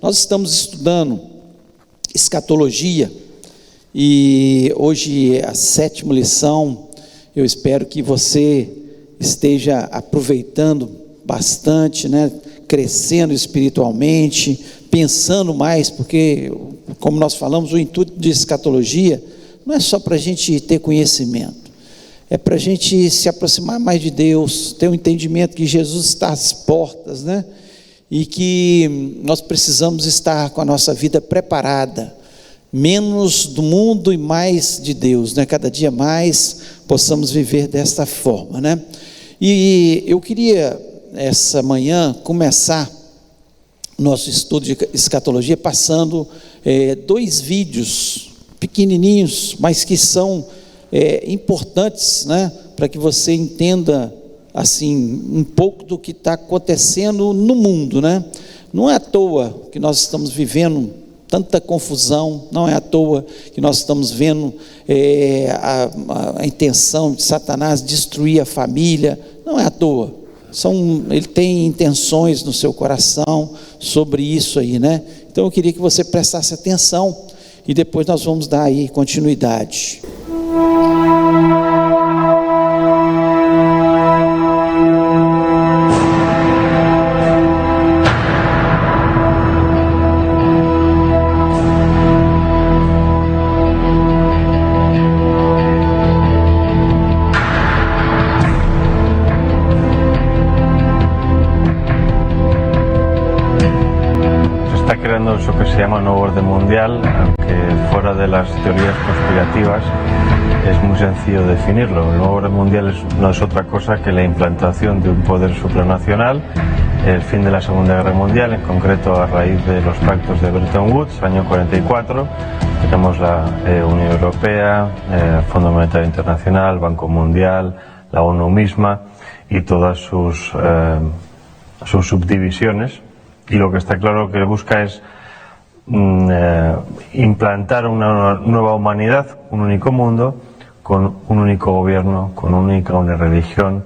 Nós estamos estudando escatologia e hoje a 7ª lição. Eu espero que você esteja aproveitando bastante, né? Crescendo espiritualmente, pensando mais, porque, como nós falamos, o intuito de escatologia não é só para a gente ter conhecimento, é para a gente se aproximar mais de Deus, ter um entendimento que Jesus está às portas, né? E que nós precisamos estar com a nossa vida preparada, menos do mundo e mais de Deus, né? Cada dia mais possamos viver desta forma, né? E eu queria, essa manhã, começar nosso estudo de escatologia passando 2 vídeos pequenininhos, mas que são importantes, né? Para que você entenda assim um pouco do que está acontecendo no mundo, né? Não é à toa que nós estamos vivendo tanta confusão, não é à toa que nós estamos vendo a intenção de Satanás destruir a família, não é à toa. Ele tem intenções no seu coração sobre isso aí, né? Então eu queria que você prestasse atenção e depois nós vamos dar aí continuidade. Eso que se llama nuevo orden mundial, aunque fuera de las teorías conspirativas es muy sencillo definirlo. El nuevo orden mundial no es otra cosa que la implantación de un poder supranacional, el fin de la Segunda Guerra Mundial, en concreto a raíz de los pactos de Bretton Woods, año 44, tenemos la Unión Europea, el Fondo Monetario Internacional, Banco Mundial, la ONU misma y todas sus subdivisiones, y lo que está claro que busca es implantar una nueva humanidad, un único mundo, con un único gobierno, con una religión,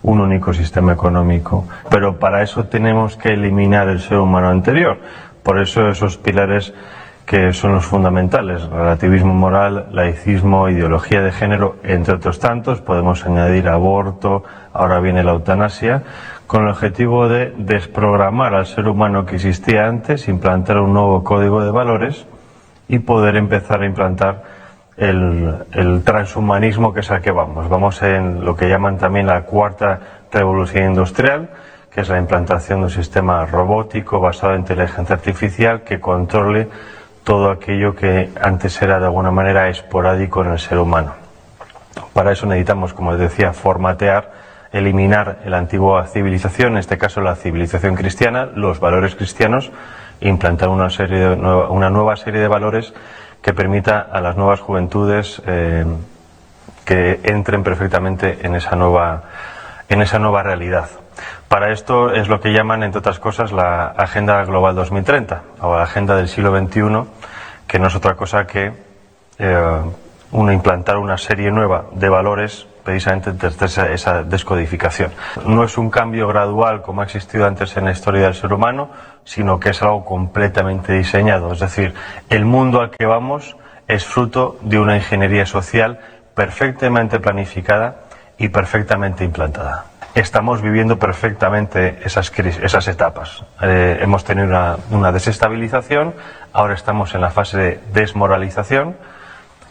un único sistema económico. Pero para eso tenemos que eliminar el ser humano anterior. Por eso esos pilares que son los fundamentales: relativismo moral, laicismo, ideología de género, entre otros tantos. Podemos añadir aborto, ahora viene la eutanasia, con el objetivo de desprogramar al ser humano que existía antes, implantar un nuevo código de valores y poder empezar a implantar el transhumanismo, que es al que vamos. Vamos en lo que llaman también la 4ª revolución industrial, que es la implantación de un sistema robótico basado en inteligencia artificial que controle todo aquello que antes era de alguna manera esporádico en el ser humano. Para eso necesitamos, como les decía, formatear, eliminar la antigua civilización, en este caso la civilización cristiana, los valores cristianos, e implantar una nueva serie de valores que permita a las nuevas juventudes que entren perfectamente en esa nueva realidad. Para esto es lo que llaman, entre otras cosas, la Agenda Global 2030 o la Agenda del siglo XXI, que no es otra cosa que implantar una serie nueva de valores, precisamente desde esa descodificación. No es un cambio gradual como ha existido antes en la historia del ser humano, sino que es algo completamente diseñado. Es decir, el mundo al que vamos es fruto de una ingeniería social perfectamente planificada y perfectamente implantada. Estamos viviendo perfectamente esas etapas. Hemos tenido una desestabilización, ahora estamos en la fase de desmoralización,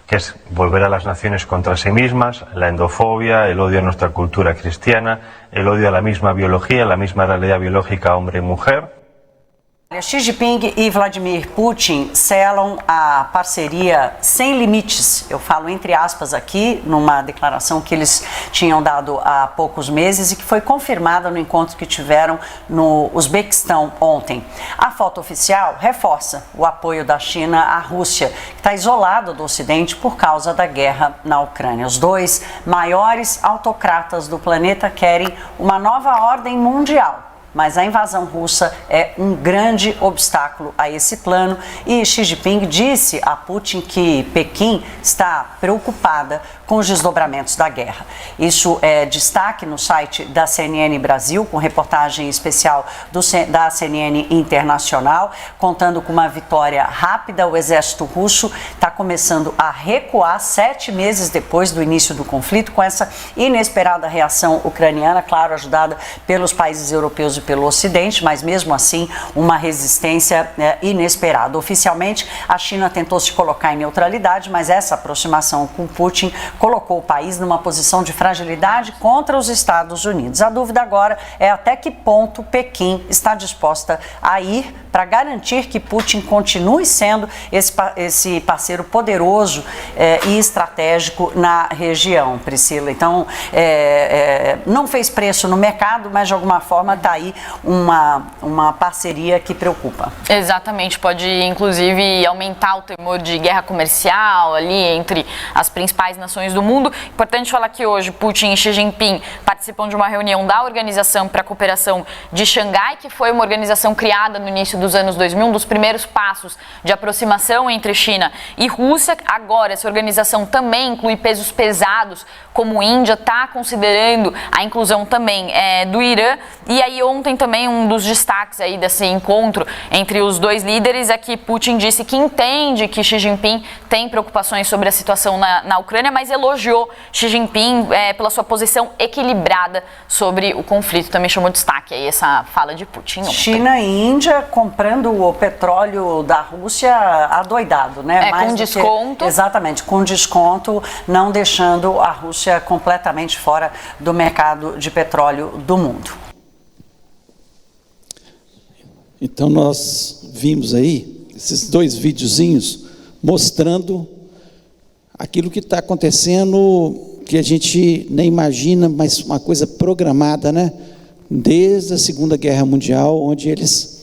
que es volver a las naciones contra sí mismas, la endofobia, el odio a nuestra cultura cristiana, el odio a la misma biología, la misma realidad biológica hombre y mujer. Xi Jinping e Vladimir Putin selam a parceria sem limites, eu falo entre aspas aqui, numa declaração que eles tinham dado há poucos meses e que foi confirmada no encontro que tiveram no Uzbequistão ontem. A foto oficial reforça o apoio da China à Rússia, que está isolada do Ocidente por causa da guerra na Ucrânia. Os dois maiores autocratas do planeta querem uma nova ordem mundial mas a invasão russa é um grande obstáculo a esse plano e Xi Jinping disse a Putin que Pequim está preocupada com os desdobramentos da guerra. Isso é destaque no site da CNN Brasil, com reportagem especial da CNN Internacional, contando com uma vitória rápida. O exército russo está começando a recuar 7 meses depois do início do conflito, com essa inesperada reação ucraniana, claro, ajudada pelos países europeus e pelo Ocidente, mas mesmo assim uma resistência inesperada. Oficialmente, a China tentou se colocar em neutralidade, mas essa aproximação com Putin colocou o país numa posição de fragilidade contra os Estados Unidos. A dúvida agora é até que ponto Pequim está disposta a ir para garantir que Putin continue sendo esse parceiro poderoso e estratégico na região, Priscila. Então, não fez preço no mercado, mas de alguma forma está aí uma parceria que preocupa. Exatamente, pode inclusive aumentar o temor de guerra comercial ali entre as principais nações do mundo. Importante falar que hoje Putin e Xi Jinping participam de uma reunião da Organização para a Cooperação de Xangai, que foi uma organização criada no início dos anos 2000, um dos primeiros passos de aproximação entre China e Rússia. Agora, essa organização também inclui pesos pesados, como Índia, está considerando a inclusão também do Irã. E aí ontem também um dos destaques aí desse encontro entre os dois líderes é que Putin disse que entende que Xi Jinping tem preocupações sobre a situação na Ucrânia, mas elogiou Xi Jinping pela sua posição equilibrada sobre o conflito. Também chamou destaque aí essa fala de Putin ontem. China e Índia comprando o petróleo da Rússia adoidado, né? Com desconto. Exatamente, com desconto, não deixando a Rússia completamente fora do mercado de petróleo do mundo. Então nós vimos aí esses 2 videozinhos mostrando aquilo que está acontecendo, que a gente nem imagina, mas uma coisa programada, né? Desde a Segunda Guerra Mundial, onde eles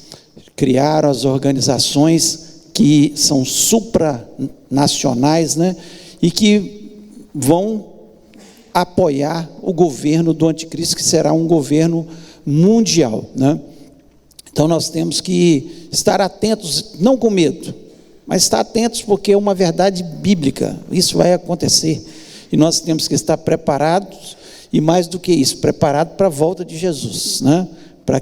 criaram as organizações que são supranacionais, né? E que vão apoiar o governo do anticristo, que será um governo mundial, né? Então nós temos que estar atentos, não com medo, mas estar atentos porque é uma verdade bíblica, isso vai acontecer, e nós temos que estar preparados, e mais do que isso, preparados para a volta de Jesus, né? Para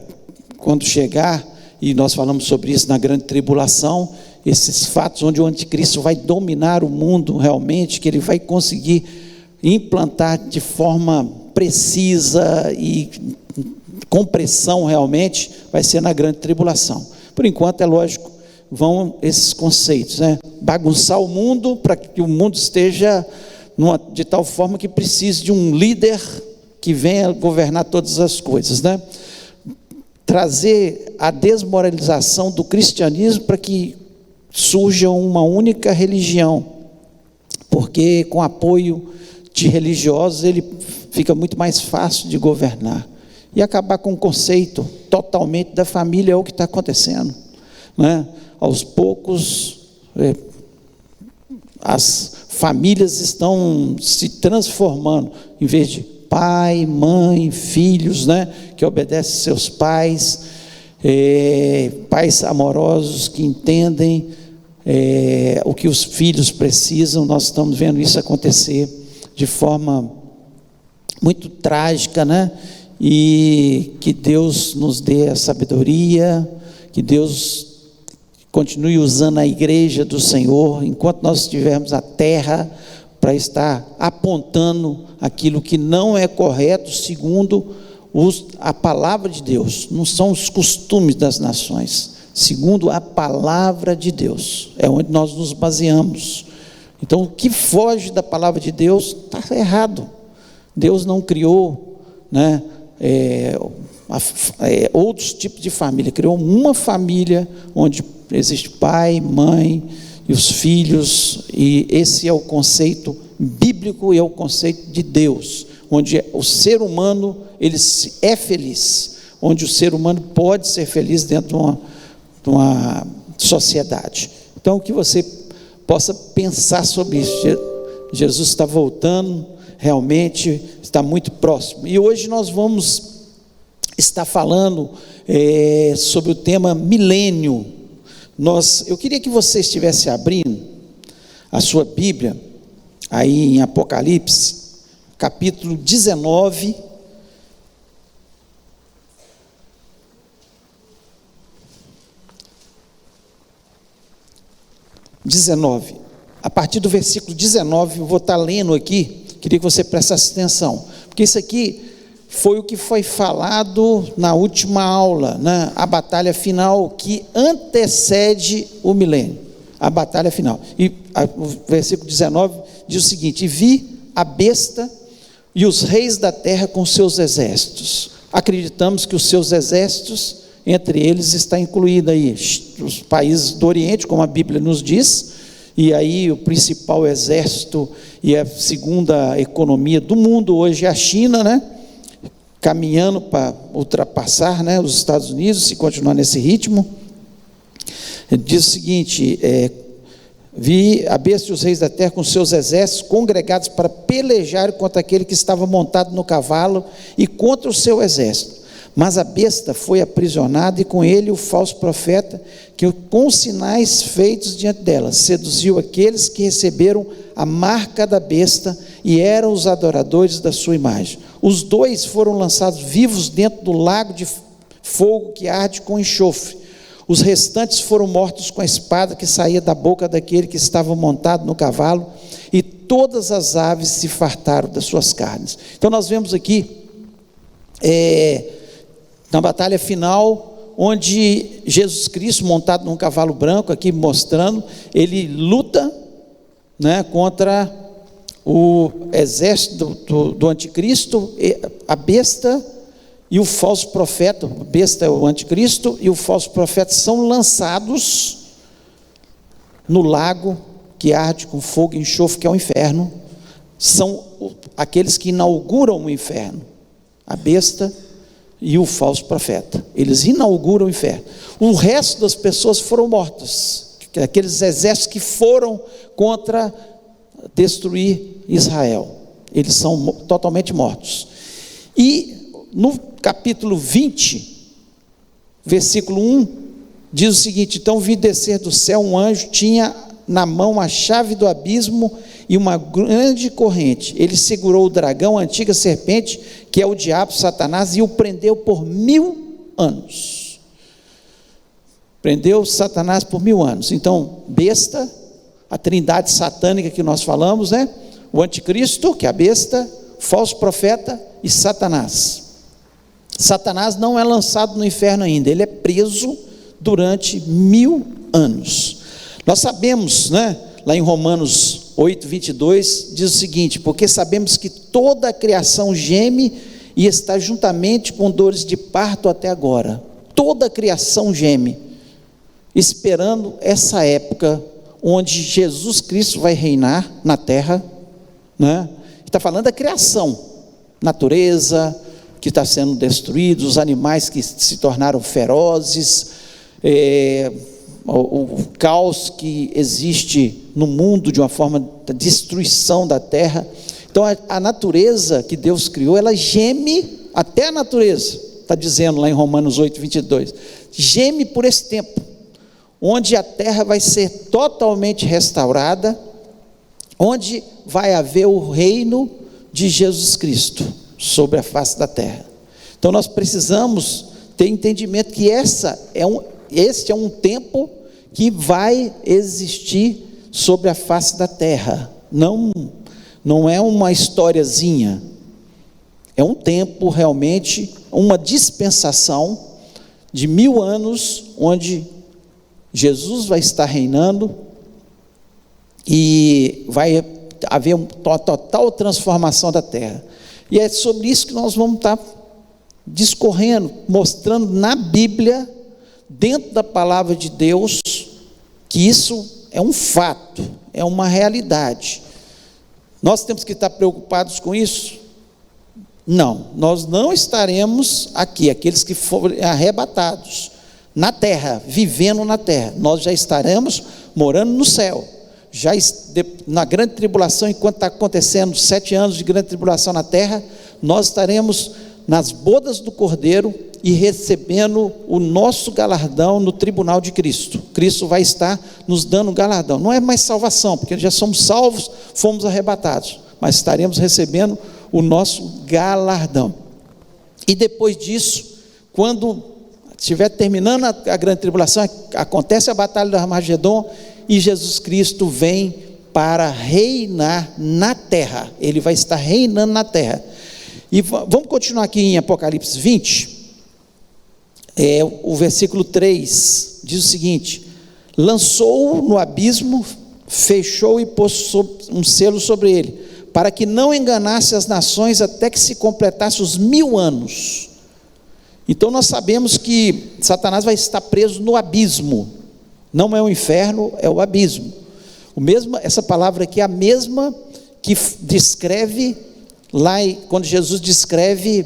quando chegar, e nós falamos sobre isso na grande tribulação, esses fatos onde o anticristo vai dominar o mundo realmente, que ele vai conseguir implantar de forma precisa e com pressão realmente, vai ser na grande tribulação. Por enquanto, é lógico, vão esses conceitos, né? Bagunçar o mundo para que o mundo esteja de tal forma que precise de um líder que venha governar todas as coisas, né? Trazer a desmoralização do cristianismo para que surja uma única religião, porque com apoio de religiosos ele fica muito mais fácil de governar, e acabar com o conceito totalmente da família. É o que está acontecendo, né? Aos poucos as famílias estão se transformando, em vez de pai, mãe, filhos, né, que obedecem seus pais, pais amorosos que entendem o que os filhos precisam. Nós estamos vendo isso acontecer de forma muito trágica, né? E que Deus nos dê a sabedoria, que Deus continue usando a igreja do Senhor, enquanto nós estivermos na terra, para estar apontando aquilo que não é correto, segundo a palavra de Deus. Não são os costumes das nações, segundo a palavra de Deus, é onde nós nos baseamos. Então, o que foge da palavra de Deus está errado. Deus não criou, né, outros tipos de família, criou uma família onde existe pai, mãe e os filhos, e esse é o conceito bíblico e é o conceito de Deus, onde o ser humano ele é feliz, onde o ser humano pode ser feliz dentro de uma sociedade. Então, que você possa pensar sobre isso. Jesus está voltando, realmente está muito próximo, e hoje nós vamos está falando sobre o tema milênio. Eu queria que você estivesse abrindo a sua Bíblia, aí em Apocalipse, capítulo 19, a partir do versículo 19, eu vou estar lendo aqui, queria que você prestasse atenção, porque isso aqui foi o que foi falado na última aula, né? A batalha final que antecede o milênio, a batalha final. E o versículo 19 diz o seguinte: e vi a besta e os reis da terra com seus exércitos. Acreditamos que os seus exércitos, entre eles está incluído aí os países do Oriente, como a Bíblia nos diz, e aí o principal exército e a segunda economia do mundo hoje é a China, né? Caminhando para ultrapassar, né, os Estados Unidos, se continuar nesse ritmo. Ele diz o seguinte: vi a besta e os reis da terra com seus exércitos congregados para pelejar contra aquele que estava montado no cavalo e contra o seu exército. Mas a besta foi aprisionada e com ele o falso profeta, que com sinais feitos diante dela, seduziu aqueles que receberam a marca da besta e eram os adoradores da sua imagem. Os dois foram lançados vivos dentro do lago de fogo que arde com enxofre. Os restantes foram mortos com a espada que saía da boca daquele que estava montado no cavalo, e todas as aves se fartaram das suas carnes. Então nós vemos aqui, na batalha final, onde Jesus Cristo, montado num cavalo branco, aqui mostrando, ele luta, né, contra o exército do anticristo, a besta e o falso profeta. A besta é o anticristo e o falso profeta são lançados no lago que arde com fogo e enxofre, que é o inferno. São aqueles que inauguram o inferno, a besta e o falso profeta. Eles inauguram o inferno. O resto das pessoas foram mortas, aqueles exércitos que foram contra destruir Israel, eles são totalmente mortos. E no capítulo 20, versículo 1, diz o seguinte: então vi descer do céu um anjo, tinha na mão a chave do abismo e uma grande corrente. Ele segurou o dragão, a antiga serpente, que é o diabo, Satanás, e o prendeu por 1000 anos. Prendeu Satanás por 1000 anos. Então, besta, a trindade satânica que nós falamos, né? O anticristo, que é a besta, falso profeta e Satanás. Satanás não é lançado no inferno ainda, ele é preso durante 1000 anos. Nós sabemos, né? Lá em Romanos 8, 22, diz o seguinte: porque sabemos que toda a criação geme e está juntamente com dores de parto até agora. Toda a criação geme, esperando essa época onde Jesus Cristo vai reinar na terra, né? Está falando da criação, natureza que está sendo destruída, os animais que se tornaram ferozes, o caos que existe no mundo de uma forma de destruição da terra. Então a natureza que Deus criou, ela geme, até a natureza, está dizendo lá em Romanos 8, 22, geme por esse tempo, onde a terra vai ser totalmente restaurada, onde vai haver o reino de Jesus Cristo sobre a face da terra. Então nós precisamos ter entendimento que este é um tempo que vai existir sobre a face da terra. Não é uma historiazinha, é um tempo realmente, uma dispensação de 1000 anos, onde Jesus vai estar reinando e vai haver uma total transformação da terra. E é sobre isso que nós vamos estar discorrendo, mostrando na Bíblia, dentro da palavra de Deus, que isso é um fato, é uma realidade. Nós temos que estar preocupados com isso? Não, nós não estaremos aqui, aqueles que forem arrebatados na terra, vivendo na terra. Nós já estaremos morando no céu. Já na grande tribulação, enquanto está acontecendo 7 anos de grande tribulação na terra, nós estaremos nas bodas do Cordeiro, e recebendo o nosso galardão no tribunal de Cristo. Cristo vai estar nos dando galardão. Não é mais salvação, porque já somos salvos, fomos arrebatados, mas estaremos recebendo o nosso galardão. E depois disso, quando estiver terminando a grande tribulação, acontece a batalha do Armagedon e Jesus Cristo vem para reinar na terra. Ele vai estar reinando na terra. E vamos continuar aqui em Apocalipse 20. O versículo 3 diz o seguinte: lançou-o no abismo, fechou e pôs um selo sobre ele, para que não enganasse as nações até que se completasse os 1000 anos. Então nós sabemos que Satanás vai estar preso no abismo. Não é o inferno, é o abismo. Essa palavra aqui é a mesma que descreve lá, quando Jesus descreve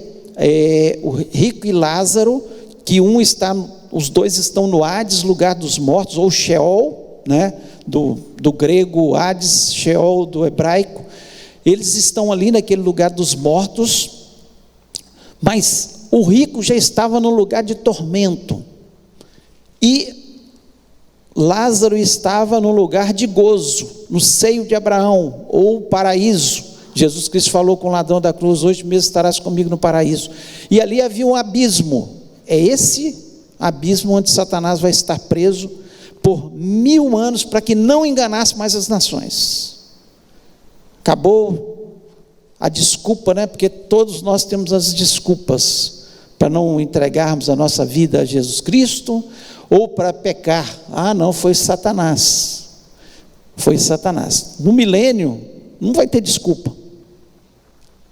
o rico e Lázaro, que os dois estão no Hades, lugar dos mortos, ou Sheol, né? do grego Hades, Sheol do hebraico. Eles estão ali naquele lugar dos mortos, mas o rico já estava no lugar de tormento, e Lázaro estava no lugar de gozo, no seio de Abraão, ou paraíso. Jesus Cristo falou com o ladrão da cruz: hoje mesmo estarás comigo no paraíso. E ali havia um abismo. É esse abismo onde Satanás vai estar preso por 1000 anos, para que não enganasse mais as nações. Acabou a desculpa, né? Porque todos nós temos as desculpas para não entregarmos a nossa vida a Jesus Cristo, ou para pecar. Não, foi Satanás. Foi Satanás. No milênio não vai ter desculpa.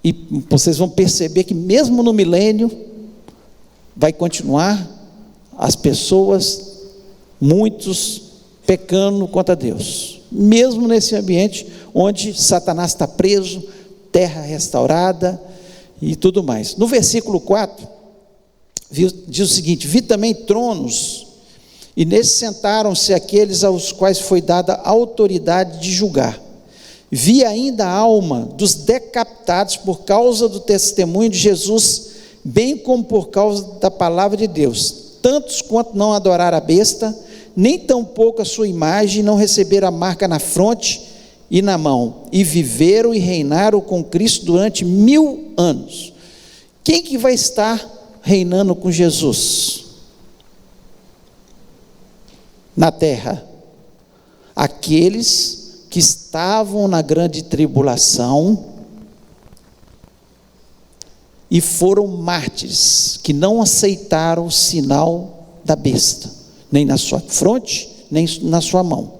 E vocês vão perceber que mesmo no milênio vai continuar as pessoas, muitos, pecando contra Deus, mesmo nesse ambiente onde Satanás está preso, terra restaurada e tudo mais. No versículo 4, diz o seguinte: vi também tronos, e nesses sentaram-se aqueles aos quais foi dada a autoridade de julgar. Vi ainda a alma dos decapitados por causa do testemunho de Jesus, bem como por causa da palavra de Deus, tantos quanto não adoraram a besta, nem tampouco a sua imagem, não receberam a marca na fronte e na mão, e viveram e reinaram com Cristo durante 1000 anos. Quem que vai estar reinando com Jesus na terra? Aqueles que estavam na grande tribulação e foram mártires, que não aceitaram o sinal da besta, nem na sua fronte, nem na sua mão.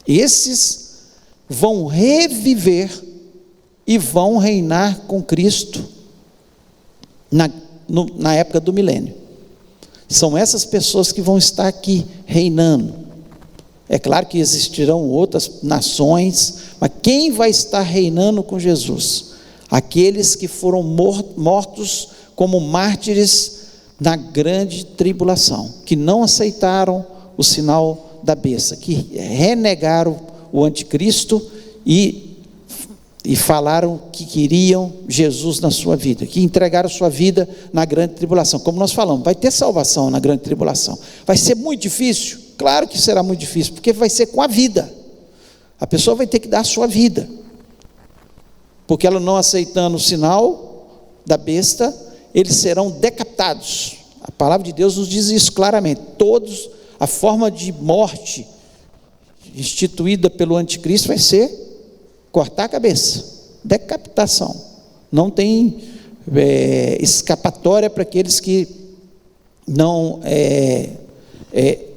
Esses vão reviver e vão reinar com Cristo na época do milênio. São essas pessoas que vão estar aqui reinando. É claro que existirão outras nações, mas quem vai estar reinando com Jesus? Aqueles que foram mortos como mártires na grande tribulação, que não aceitaram o sinal da besta, que renegaram o anticristo e falaram que queriam Jesus na sua vida, que entregaram sua vida na grande tribulação. Como nós falamos, vai ter salvação na grande tribulação. Vai ser muito difícil? Claro que será muito difícil, porque vai ser com a vida. A pessoa vai ter que dar a sua vida, porque ela não aceitando o sinal da besta, eles serão decapitados. A palavra de Deus nos diz isso claramente. Todos, a forma de morte instituída pelo anticristo vai ser cortar a cabeça, decapitação. Não tem escapatória para aqueles que não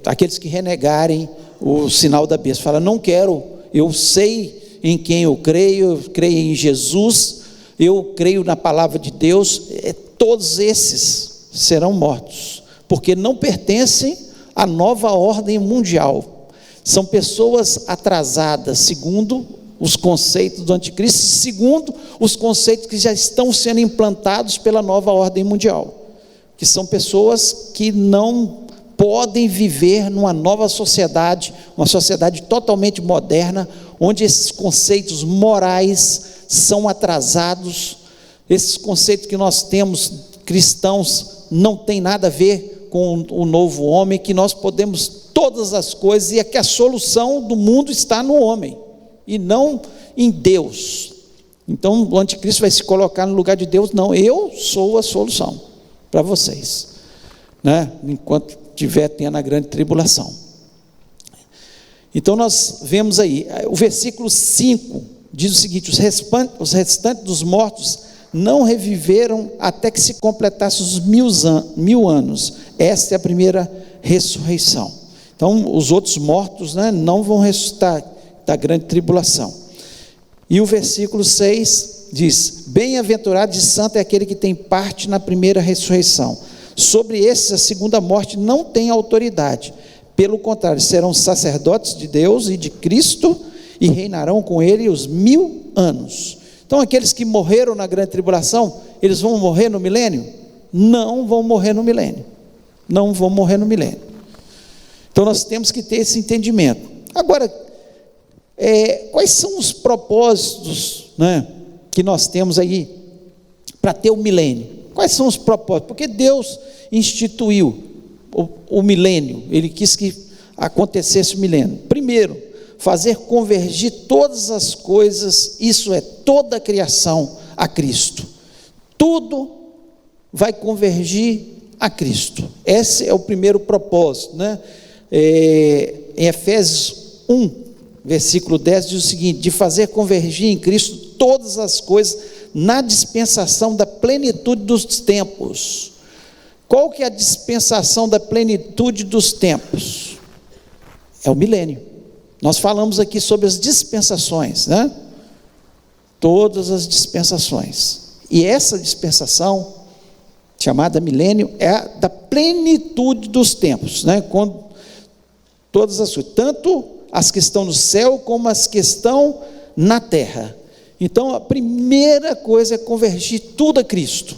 aqueles que renegarem o sinal da besta. Fala: não quero, eu sei em quem eu creio em Jesus, eu creio na palavra de Deus. Todos esses serão mortos, porque não pertencem à nova ordem mundial. São pessoas atrasadas, segundo os conceitos do anticristo, segundo os conceitos que já estão sendo implantados pela nova ordem mundial, que são pessoas que não podem viver numa nova sociedade, uma sociedade totalmente moderna, onde esses conceitos morais são atrasados. Esses conceitos que nós temos cristãos não tem nada a ver com o novo homem, que nós podemos todas as coisas, e é que a solução do mundo está no homem, e não em Deus. Então o anticristo vai se colocar no lugar de Deus. Não, eu sou a solução para vocês, né? Enquanto estiver tendo a grande tribulação. Então nós vemos aí, o versículo 5 diz o seguinte: os restantes dos mortos não reviveram até que se completasse os 1000 anos. Esta é a primeira ressurreição. Então os outros mortos, né, não vão ressuscitar da grande tribulação. E o versículo 6 diz: bem-aventurado e santo é aquele que tem parte na primeira ressurreição. Sobre esses a segunda morte não tem autoridade, pelo contrário, serão sacerdotes de Deus e de Cristo, e reinarão com ele os 1000 anos. Então aqueles que morreram na grande tribulação, eles vão morrer no milênio? Não vão morrer no milênio, não vão morrer no milênio. Então nós temos que ter esse entendimento. Agora, quais são os propósitos, né, que nós temos aí para ter o milênio? Quais são os propósitos? Porque Deus instituiu o milênio, Ele quis que acontecesse o milênio. Primeiro, fazer convergir todas as coisas, isso é, toda a criação, a Cristo. Tudo vai convergir a Cristo. Esse é o primeiro propósito, né? Em Efésios 1, versículo 10 diz o seguinte: de fazer convergir em Cristo todas as coisas na dispensação da plenitude dos tempos. Qual que é a dispensação da plenitude dos tempos? É o milênio. Nós falamos aqui sobre as dispensações, né? Todas as dispensações. E essa dispensação, chamada milênio, é a da plenitude dos tempos, né? Quando todas as coisas, tanto as que estão no céu como as que estão na terra. Então a primeira coisa é convergir tudo a Cristo.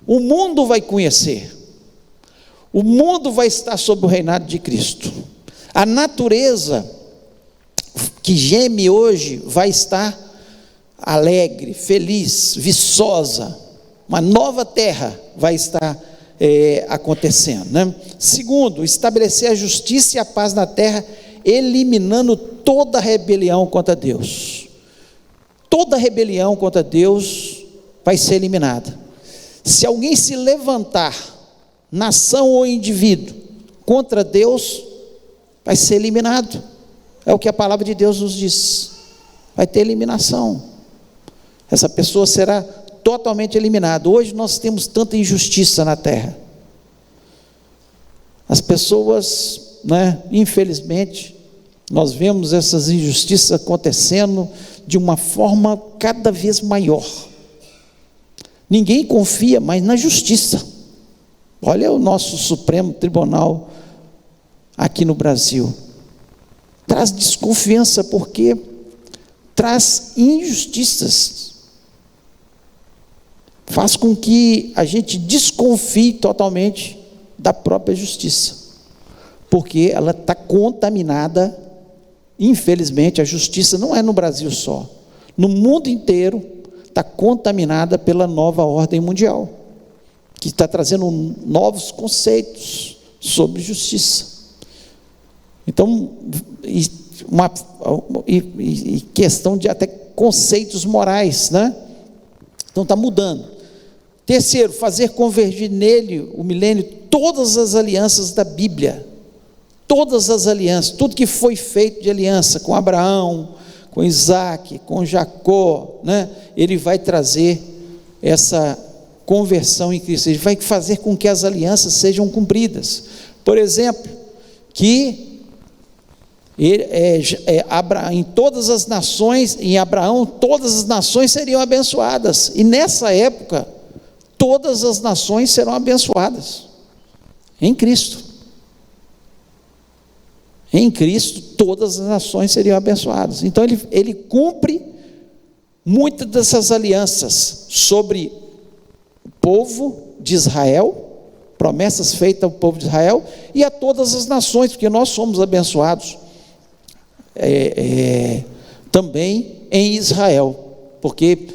O mundo vai conhecer, o mundo vai estar sob o reinado de Cristo. A natureza que geme hoje vai estar alegre, feliz, viçosa. Uma nova terra vai estar acontecendo, né? Segundo, estabelecer a justiça e a paz na terra, eliminando toda rebelião contra Deus. Toda rebelião contra Deus vai ser eliminada. Se alguém se levantar, nação ou indivíduo, contra Deus, vai ser eliminado. É o que a palavra de Deus nos diz. Vai ter eliminação. Essa pessoa será totalmente eliminada. Hoje nós temos tanta injustiça na terra. As pessoas, né, infelizmente, nós vemos essas injustiças acontecendo de uma forma cada vez maior. Ninguém confia mais na justiça. Olha o nosso Supremo Tribunal aqui no Brasil. Traz desconfiança porque traz injustiças. Faz com que a gente desconfie totalmente da própria justiça. Porque ela está contaminada. Infelizmente, a justiça não é no Brasil só. No mundo inteiro está contaminada pela nova ordem mundial, que está trazendo novos conceitos sobre justiça. Então, questão de até conceitos morais, né? Então está mudando. Terceiro, fazer convergir nele, o milênio, todas as alianças da Bíblia. Todas as alianças, tudo que foi feito de aliança com Abraão, com Isaac, com Jacó, né? Ele vai trazer essa conversão em Cristo. Ele vai fazer com que as alianças sejam cumpridas. Por exemplo, que em todas as nações, em Abraão, todas as nações seriam abençoadas. E nessa época, todas as nações serão abençoadas em Cristo. Em Cristo, todas as nações seriam abençoadas. Então ele cumpre muitas dessas alianças sobre o povo de Israel, promessas feitas ao povo de Israel e a todas as nações, porque nós somos abençoados também em Israel, porque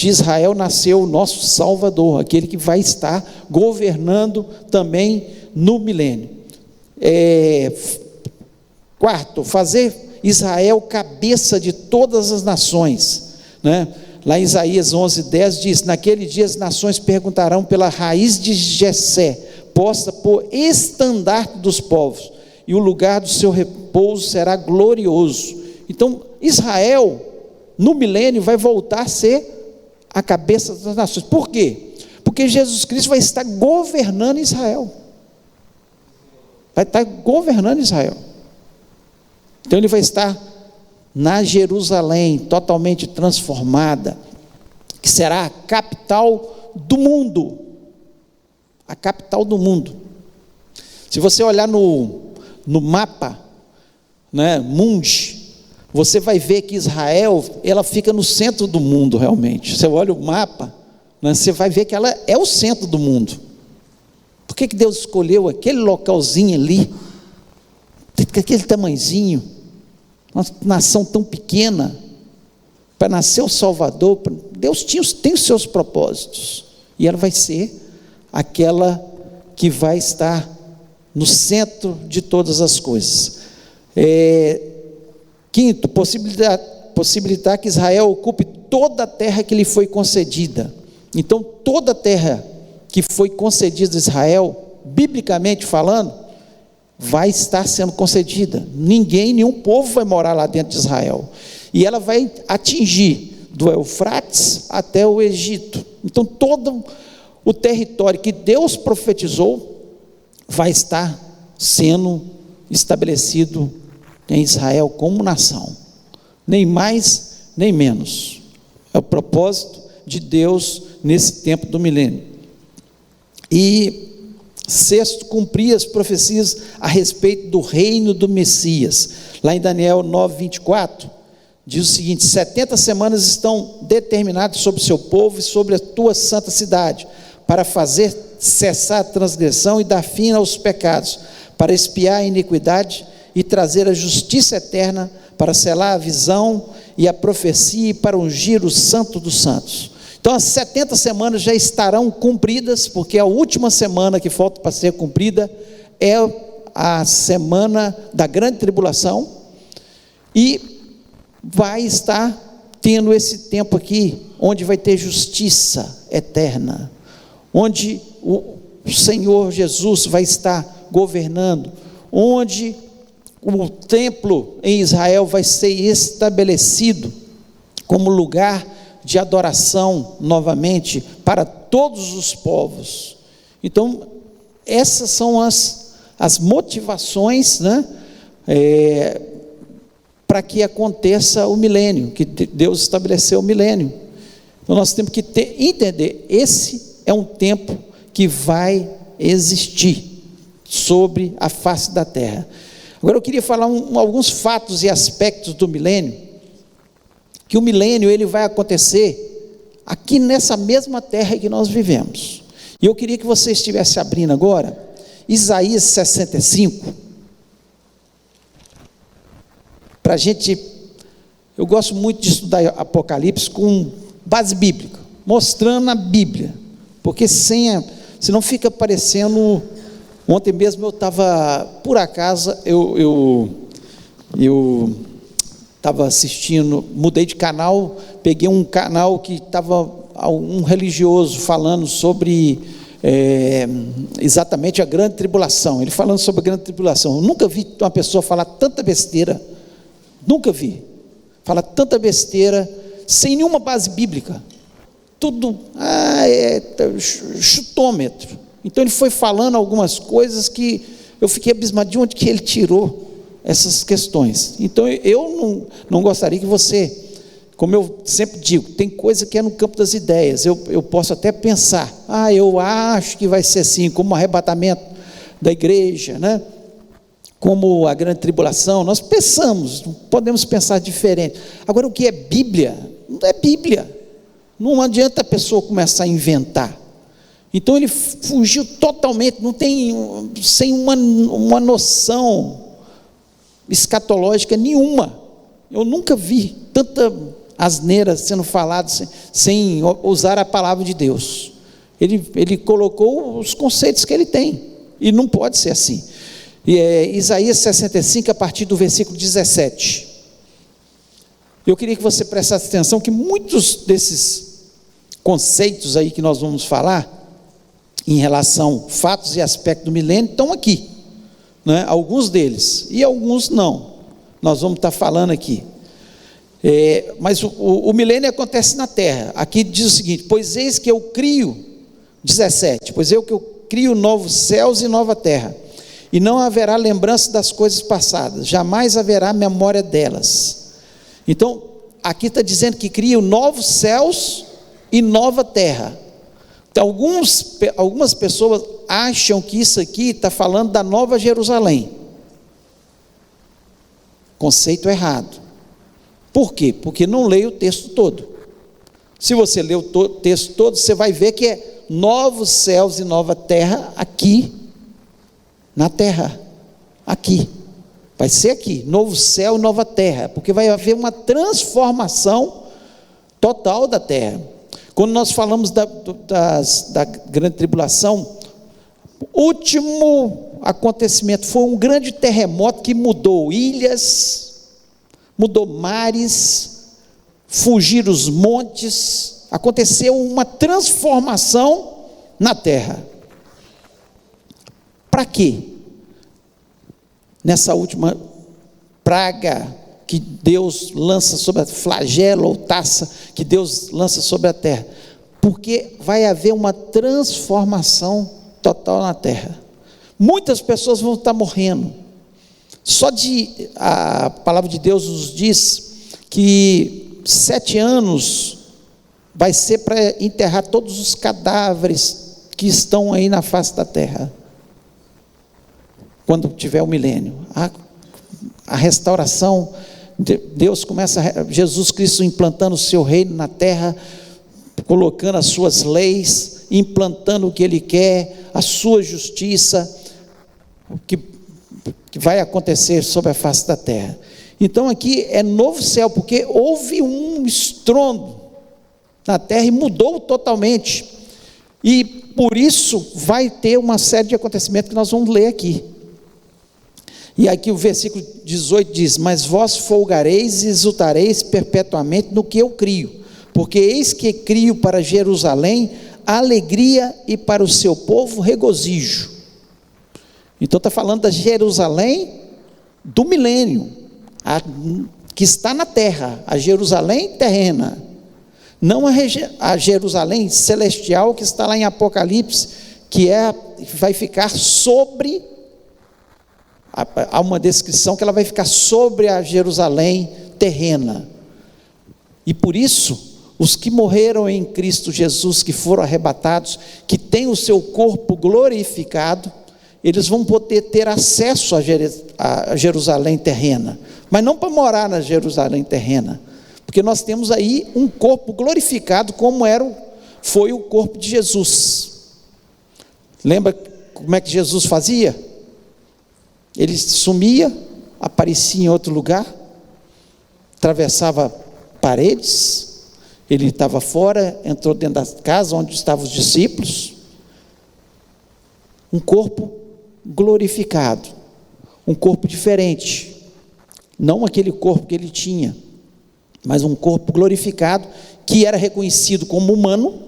de Israel nasceu o nosso Salvador, aquele que vai estar governando também no milênio. Quarto, fazer Israel cabeça de todas as nações, né? Lá em Isaías 11:10 diz: naquele dia as nações perguntarão pela raiz de Jessé, posta por estandarte dos povos, e o lugar do seu repouso será glorioso. Então Israel no milênio vai voltar a ser a cabeça das nações. Por quê? Porque Jesus Cristo vai estar governando Israel. Vai estar governando Israel. Então ele vai estar na Jerusalém, totalmente transformada, que será a capital do mundo. A capital do mundo. Se você olhar no mapa, né, mundi, você vai ver que Israel, ela fica no centro do mundo realmente. Você olha o mapa, né, você vai ver que ela é o centro do mundo. Por que Deus escolheu aquele localzinho ali, aquele tamanhozinho, uma nação tão pequena, para nascer o Salvador? Deus tem os seus propósitos, e ela vai ser aquela que vai estar no centro de todas as coisas. Quinto, possibilitar que Israel ocupe toda a terra que lhe foi concedida. Então, toda a terra que foi concedida a Israel, biblicamente falando, vai estar sendo concedida. Nenhum povo vai morar lá dentro de Israel. E ela vai atingir do Eufrates até o Egito. Então, todo o território que Deus profetizou vai estar sendo estabelecido em Israel como nação, nem mais nem menos. É o propósito de Deus nesse tempo do milênio. E sexto, cumprir as profecias a respeito do reino do Messias. Lá em Daniel 9:24 diz o seguinte: 70 semanas estão determinadas sobre o seu povo e sobre a tua santa cidade, para fazer cessar a transgressão e dar fim aos pecados, para expiar a iniquidade e trazer a justiça eterna, para selar a visão e a profecia, e para ungir o santo dos santos. Então as 70 semanas já estarão cumpridas, porque a última semana que falta para ser cumprida é a semana da grande tribulação, e vai estar tendo esse tempo aqui, onde vai ter justiça eterna, onde o Senhor Jesus vai estar governando, onde o templo em Israel vai ser estabelecido como lugar de adoração novamente para todos os povos. Então essas são as motivações, né, para que aconteça o milênio, que Deus estabeleceu o milênio. Então nós temos que entender, esse é um tempo que vai existir sobre a face da terra. Agora eu queria falar alguns fatos e aspectos do milênio, que o milênio ele vai acontecer aqui nessa mesma terra que nós vivemos. E eu queria que você estivesse abrindo agora Isaías 65, para a gente. Eu gosto muito de estudar Apocalipse com base bíblica, mostrando a Bíblia, porque senão fica parecendo. Ontem mesmo eu estava, por acaso, eu estava assistindo, mudei de canal, peguei um canal que estava um religioso falando sobre exatamente a grande tribulação. Ele falando sobre a grande tribulação. Eu nunca vi uma pessoa falar tanta besteira, nunca vi, falar tanta besteira, sem nenhuma base bíblica, tudo, chutômetro. Então ele foi falando algumas coisas que eu fiquei abismado, de onde que ele tirou essas questões. Então eu não gostaria que você, como eu sempre digo, tem coisa que é no campo das ideias, eu posso até pensar, eu acho que vai ser assim, como o arrebatamento da igreja, né? Como a grande tribulação, nós pensamos, podemos pensar diferente. Agora o que é Bíblia? Não é Bíblia, não adianta a pessoa começar a inventar. Então ele fugiu totalmente, sem uma noção escatológica nenhuma. Eu nunca vi tanta asneiras sendo faladas sem usar a palavra de Deus. Ele colocou os conceitos que ele tem, e não pode ser assim. E Isaías 65, a partir do versículo 17. Eu queria que você prestasse atenção que muitos desses conceitos aí que nós vamos falar, em relação a fatos e aspectos do milênio, estão aqui, né? Alguns deles, e alguns não. Nós vamos estar falando aqui. Mas o milênio acontece na terra. Aqui diz o seguinte: pois eis que eu crio, 17, pois eu que eu crio novos céus e nova terra, e não haverá lembrança das coisas passadas, jamais haverá memória delas. Então, aqui está dizendo que cria novos céus e nova terra. Então, algumas pessoas acham que isso aqui está falando da Nova Jerusalém. Conceito errado. Por quê? Porque não leio o texto todo. Se você ler o texto todo, você vai ver que é novos céus e nova terra aqui, na terra, aqui. Vai ser aqui, novo céu e nova terra, porque vai haver uma transformação total da terra. Quando nós falamos da grande tribulação, o último acontecimento foi um grande terremoto que mudou ilhas, mudou mares, fugiram os montes, aconteceu uma transformação na terra. Para quê? Nessa última praga que Deus lança sobre a flagelo ou taça que Deus lança sobre a terra, porque vai haver uma transformação total na terra. Muitas pessoas vão estar morrendo. A palavra de Deus nos diz que 7 anos vai ser para enterrar todos os cadáveres que estão aí na face da terra, quando tiver o milênio. A restauração, Deus começa, Jesus Cristo implantando o seu reino na terra, colocando as suas leis, implantando o que Ele quer, a sua justiça, o que vai acontecer sobre a face da terra. Então aqui é novo céu, porque houve um estrondo na terra e mudou totalmente, e por isso vai ter uma série de acontecimentos que nós vamos ler aqui. E aqui o versículo 18 diz: mas vós folgareis e exultareis perpetuamente no que eu crio, porque eis que crio para Jerusalém alegria e para o seu povo regozijo. Então está falando da Jerusalém do milênio, que está na terra, a Jerusalém terrena, não a Jerusalém celestial que está lá em Apocalipse, que vai ficar sobre. Há uma descrição que ela vai ficar sobre a Jerusalém terrena, e por isso os que morreram em Cristo Jesus, que foram arrebatados, que têm o seu corpo glorificado, eles vão poder ter acesso a Jerusalém terrena, mas não para morar na Jerusalém terrena, porque nós temos aí um corpo glorificado, como foi o corpo de Jesus. Lembra como é que Jesus fazia? Ele sumia, aparecia em outro lugar, atravessava paredes, ele estava fora, entrou dentro da casa onde estavam os discípulos. Um corpo glorificado, um corpo diferente, não aquele corpo que ele tinha, mas um corpo glorificado, que era reconhecido como humano,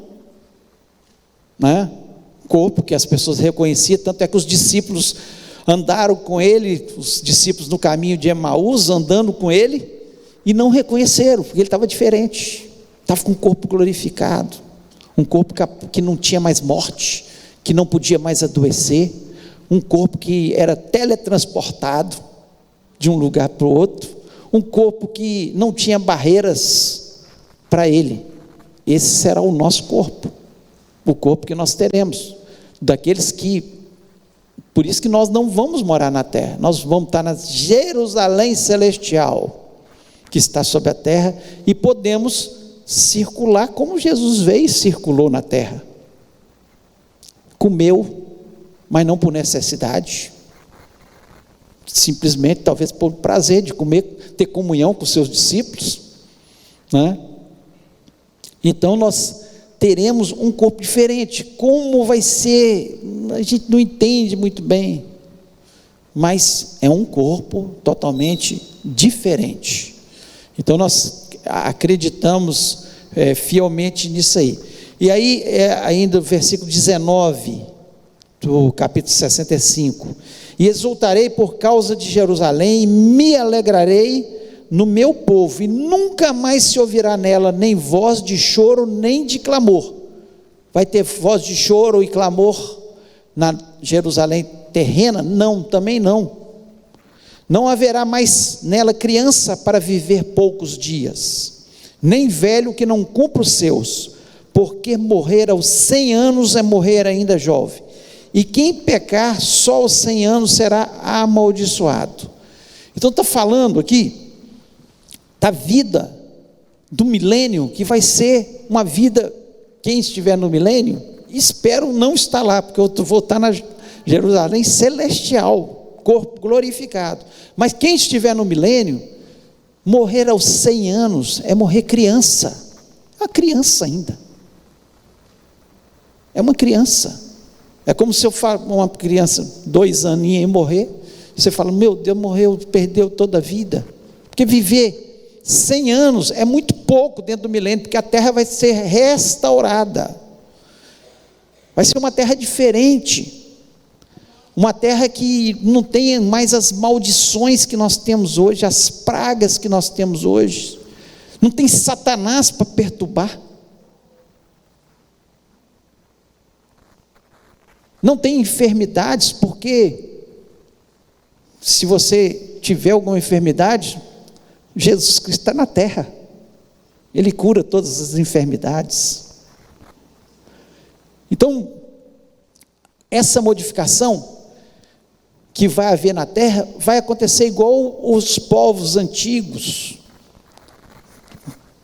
né? Corpo que as pessoas reconheciam, tanto é que os discípulos andaram com ele, os discípulos no caminho de Emaús, andando com ele, e não reconheceram, porque ele estava diferente, estava com um corpo glorificado, um corpo que não tinha mais morte, que não podia mais adoecer, um corpo que era teletransportado de um lugar para o outro, um corpo que não tinha barreiras para ele. Esse será o nosso corpo, o corpo que nós teremos, daqueles que, por isso que nós não vamos morar na terra, nós vamos estar na Jerusalém celestial, que está sobre a terra, e podemos circular como Jesus veio e circulou na terra. Comeu, mas não por necessidade, simplesmente talvez por prazer de comer, ter comunhão com seus discípulos, né? Então nós teremos um corpo diferente. Como vai ser? A gente não entende muito bem, mas é um corpo totalmente diferente. Então nós acreditamos fielmente nisso aí. E aí, ainda o versículo 19 do capítulo 65: e exultarei por causa de Jerusalém, e me alegrarei no meu povo, e nunca mais se ouvirá nela nem voz de choro, nem de clamor. Vai ter voz de choro e clamor na Jerusalém terrena? Não, também não. Não haverá mais nela criança para viver poucos dias, nem velho que não cumpra os seus, porque morrer aos 100 anos é morrer ainda jovem, e quem pecar só aos 100 anos será amaldiçoado. Então está falando aqui da vida do milênio, que vai ser uma vida, quem estiver no milênio, espero não estar lá, porque eu vou estar na Jerusalém celestial, corpo glorificado. Mas quem estiver no milênio, morrer aos 100 anos é morrer criança, uma criança ainda, é uma criança. É como se eu falo uma criança, 2 aninhos e morrer, você fala, meu Deus, morreu, perdeu toda a vida, porque viver 100 anos é muito pouco dentro do milênio, porque a terra vai ser restaurada, vai ser uma terra diferente, uma terra que não tem mais as maldições que nós temos hoje, as pragas que nós temos hoje, não tem Satanás para perturbar, não tem enfermidades, porque se você tiver alguma enfermidade, Jesus Cristo está na terra, Ele cura todas as enfermidades. Então, essa modificação que vai haver na terra, vai acontecer igual os povos antigos.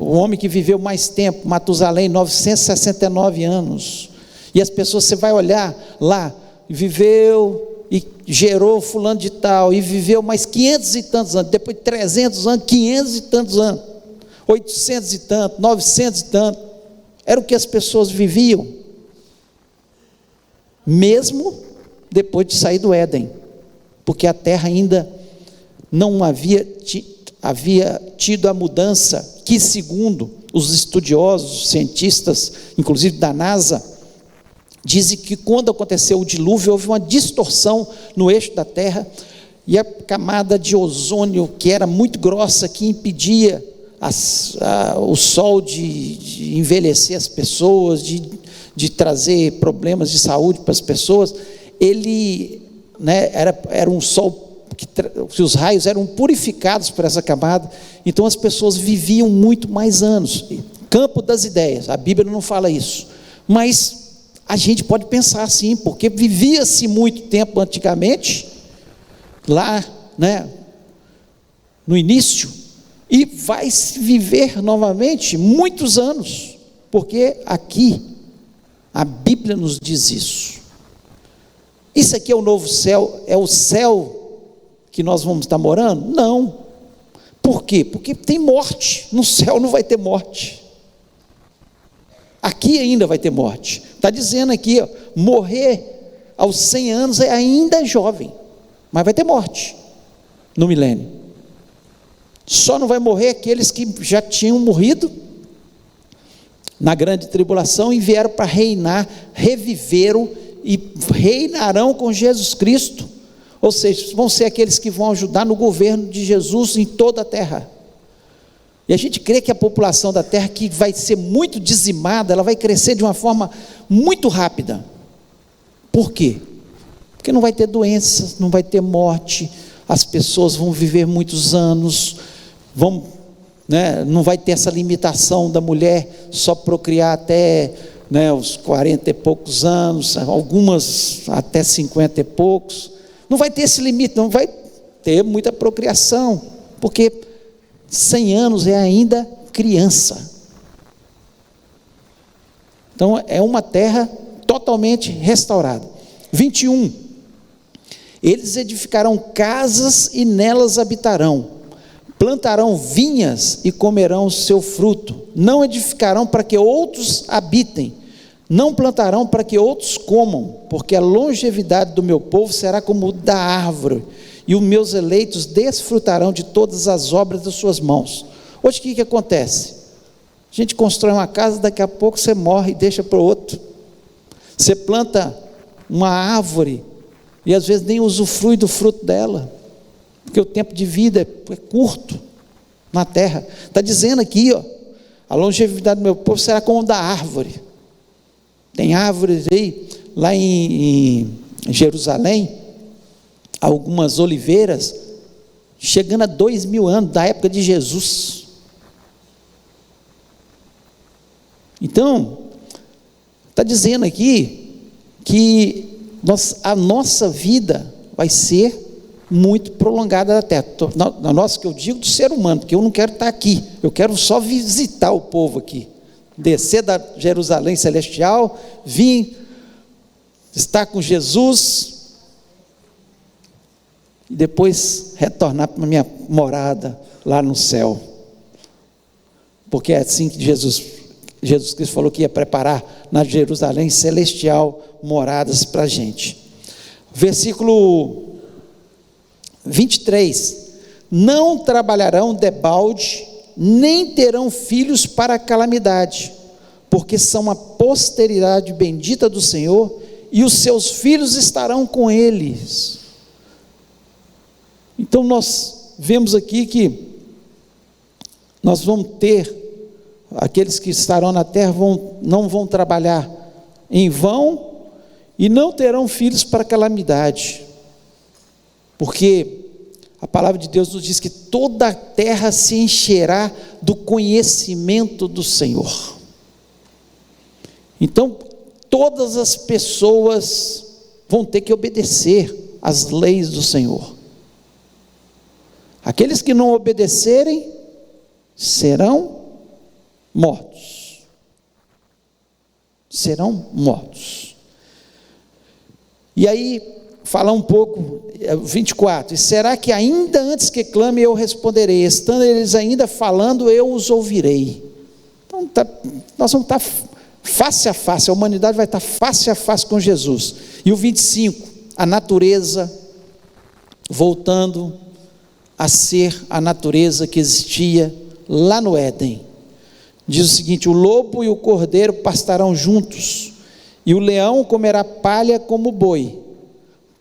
O homem que viveu mais tempo, Matusalém, 969 anos, e as pessoas, você vai olhar lá, viveu e gerou fulano de tal, e viveu mais 500 e tantos anos, depois de 300 anos, 500 e tantos anos, 800 e tanto, 900 e tanto, era o que as pessoas viviam, mesmo depois de sair do Éden, porque a terra ainda não havia tido a mudança, que segundo os estudiosos, os cientistas, inclusive da NASA, dizem que quando aconteceu o dilúvio, houve uma distorção no eixo da terra, e a camada de ozônio, que era muito grossa, que impedia o sol de envelhecer as pessoas, de trazer problemas de saúde para as pessoas, ele, né, era um sol que os raios eram purificados por essa camada, então as pessoas viviam muito mais anos. Campo das ideias, a Bíblia não fala isso, mas a gente pode pensar assim, porque vivia-se muito tempo antigamente, lá, né, no início, e vai se viver novamente muitos anos, porque aqui a Bíblia nos diz isso. Isso aqui é o novo céu, é o céu que nós vamos estar morando? Não. Por quê? Porque tem morte, no céu não vai ter morte. Aqui ainda vai ter morte. Está dizendo aqui, ó, morrer aos 100 anos é ainda jovem, mas vai ter morte no milênio. Só não vai morrer aqueles que já tinham morrido na grande tribulação e vieram para reinar, reviveram e reinarão com Jesus Cristo, ou seja, vão ser aqueles que vão ajudar no governo de Jesus em toda a terra. E a gente crê que a população da terra, que vai ser muito dizimada, ela vai crescer de uma forma muito rápida. Por quê? Porque não vai ter doenças, não vai ter morte, as pessoas vão viver muitos anos, não vai ter essa limitação da mulher só procriar até, né, os 40 e poucos anos, algumas até 50 e poucos, não vai ter esse limite, não vai ter muita procriação, porque 100 anos é ainda criança. Então é uma terra totalmente restaurada. 21, eles edificarão casas e nelas habitarão, plantarão vinhas e comerão o seu fruto, não edificarão para que outros habitem, não plantarão para que outros comam, porque a longevidade do meu povo será como da árvore, e os meus eleitos desfrutarão de todas as obras das suas mãos. Hoje o que acontece? A gente constrói uma casa, daqui a pouco você morre e deixa para o outro. Você planta uma árvore e às vezes nem usufrui do fruto dela, porque o tempo de vida é curto na terra. Está dizendo aqui, ó, a longevidade do meu povo será como da árvore. Tem árvores aí, lá em Jerusalém, algumas oliveiras, chegando a 2000 anos, da época de Jesus. Então, está dizendo aqui, que a nossa vida vai ser muito prolongada na terra, na nossa, que eu digo do ser humano, porque eu não quero estar aqui, eu quero só visitar o povo aqui, descer da Jerusalém celestial, vir, estar com Jesus, e depois retornar para a minha morada, lá no céu, porque é assim que Jesus Cristo falou que ia preparar na Jerusalém celestial moradas para a gente. Versículo 23, não trabalharão debalde, nem terão filhos para a calamidade, porque são a posteridade bendita do Senhor, e os seus filhos estarão com eles. Então nós vemos aqui que nós vamos ter, aqueles que estarão na terra não vão trabalhar em vão, e não terão filhos para calamidade, porque a palavra de Deus nos diz que toda a terra se encherá do conhecimento do Senhor. Então todas as pessoas vão ter que obedecer às leis do Senhor. Aqueles que não obedecerem serão mortos. Serão mortos. E aí, falar um pouco, 24, e será que ainda antes que clame eu responderei, estando eles ainda falando eu os ouvirei. Então nós vamos estar face a face, a humanidade vai estar face a face com Jesus. E o 25, a natureza voltando a ser a natureza que existia lá no Éden. Diz o seguinte: o lobo e o cordeiro pastarão juntos, e o leão comerá palha como o boi,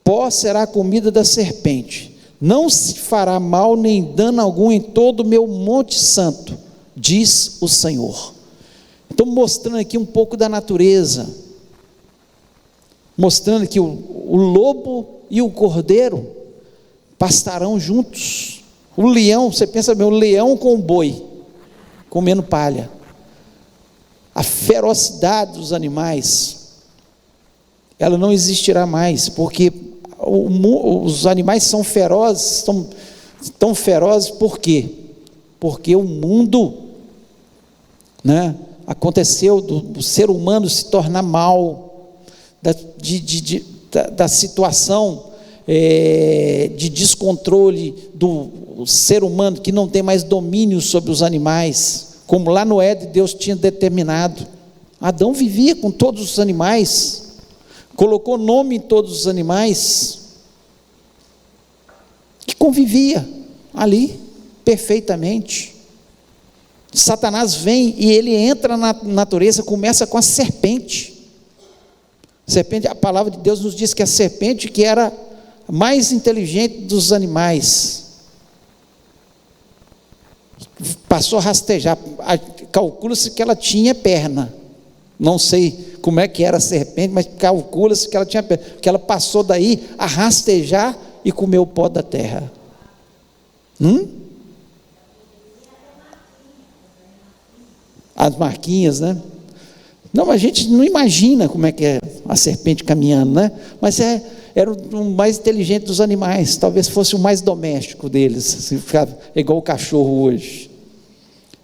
pó será a comida da serpente, não se fará mal nem dano algum em todo o meu monte santo, diz o Senhor. Estou mostrando aqui um pouco da natureza, mostrando que o lobo e o cordeiro pastarão juntos. O leão, você pensa bem, o leão com o boi, comendo palha. A ferocidade dos animais, ela não existirá mais, porque os animais são ferozes, tão ferozes, por quê? Porque o mundo, aconteceu do ser humano se tornar mal, da situação de descontrole do ser humano, que não tem mais domínio sobre os animais, como lá no Éden Deus tinha determinado. Adão vivia com todos os animais, colocou nome em todos os animais, que convivia ali perfeitamente. Satanás vem e ele entra na natureza, começa com a serpente. A palavra de Deus nos diz que a serpente que era mais inteligente dos animais, passou a rastejar. Calcula-se que ela tinha perna, não sei como é que era a serpente, mas calcula-se que ela tinha perna, porque ela passou daí a rastejar e comer o pó da terra. As marquinhas, não, a gente não imagina como é que é a serpente caminhando, mas era o mais inteligente dos animais, talvez fosse o mais doméstico deles, se ficar igual o cachorro hoje,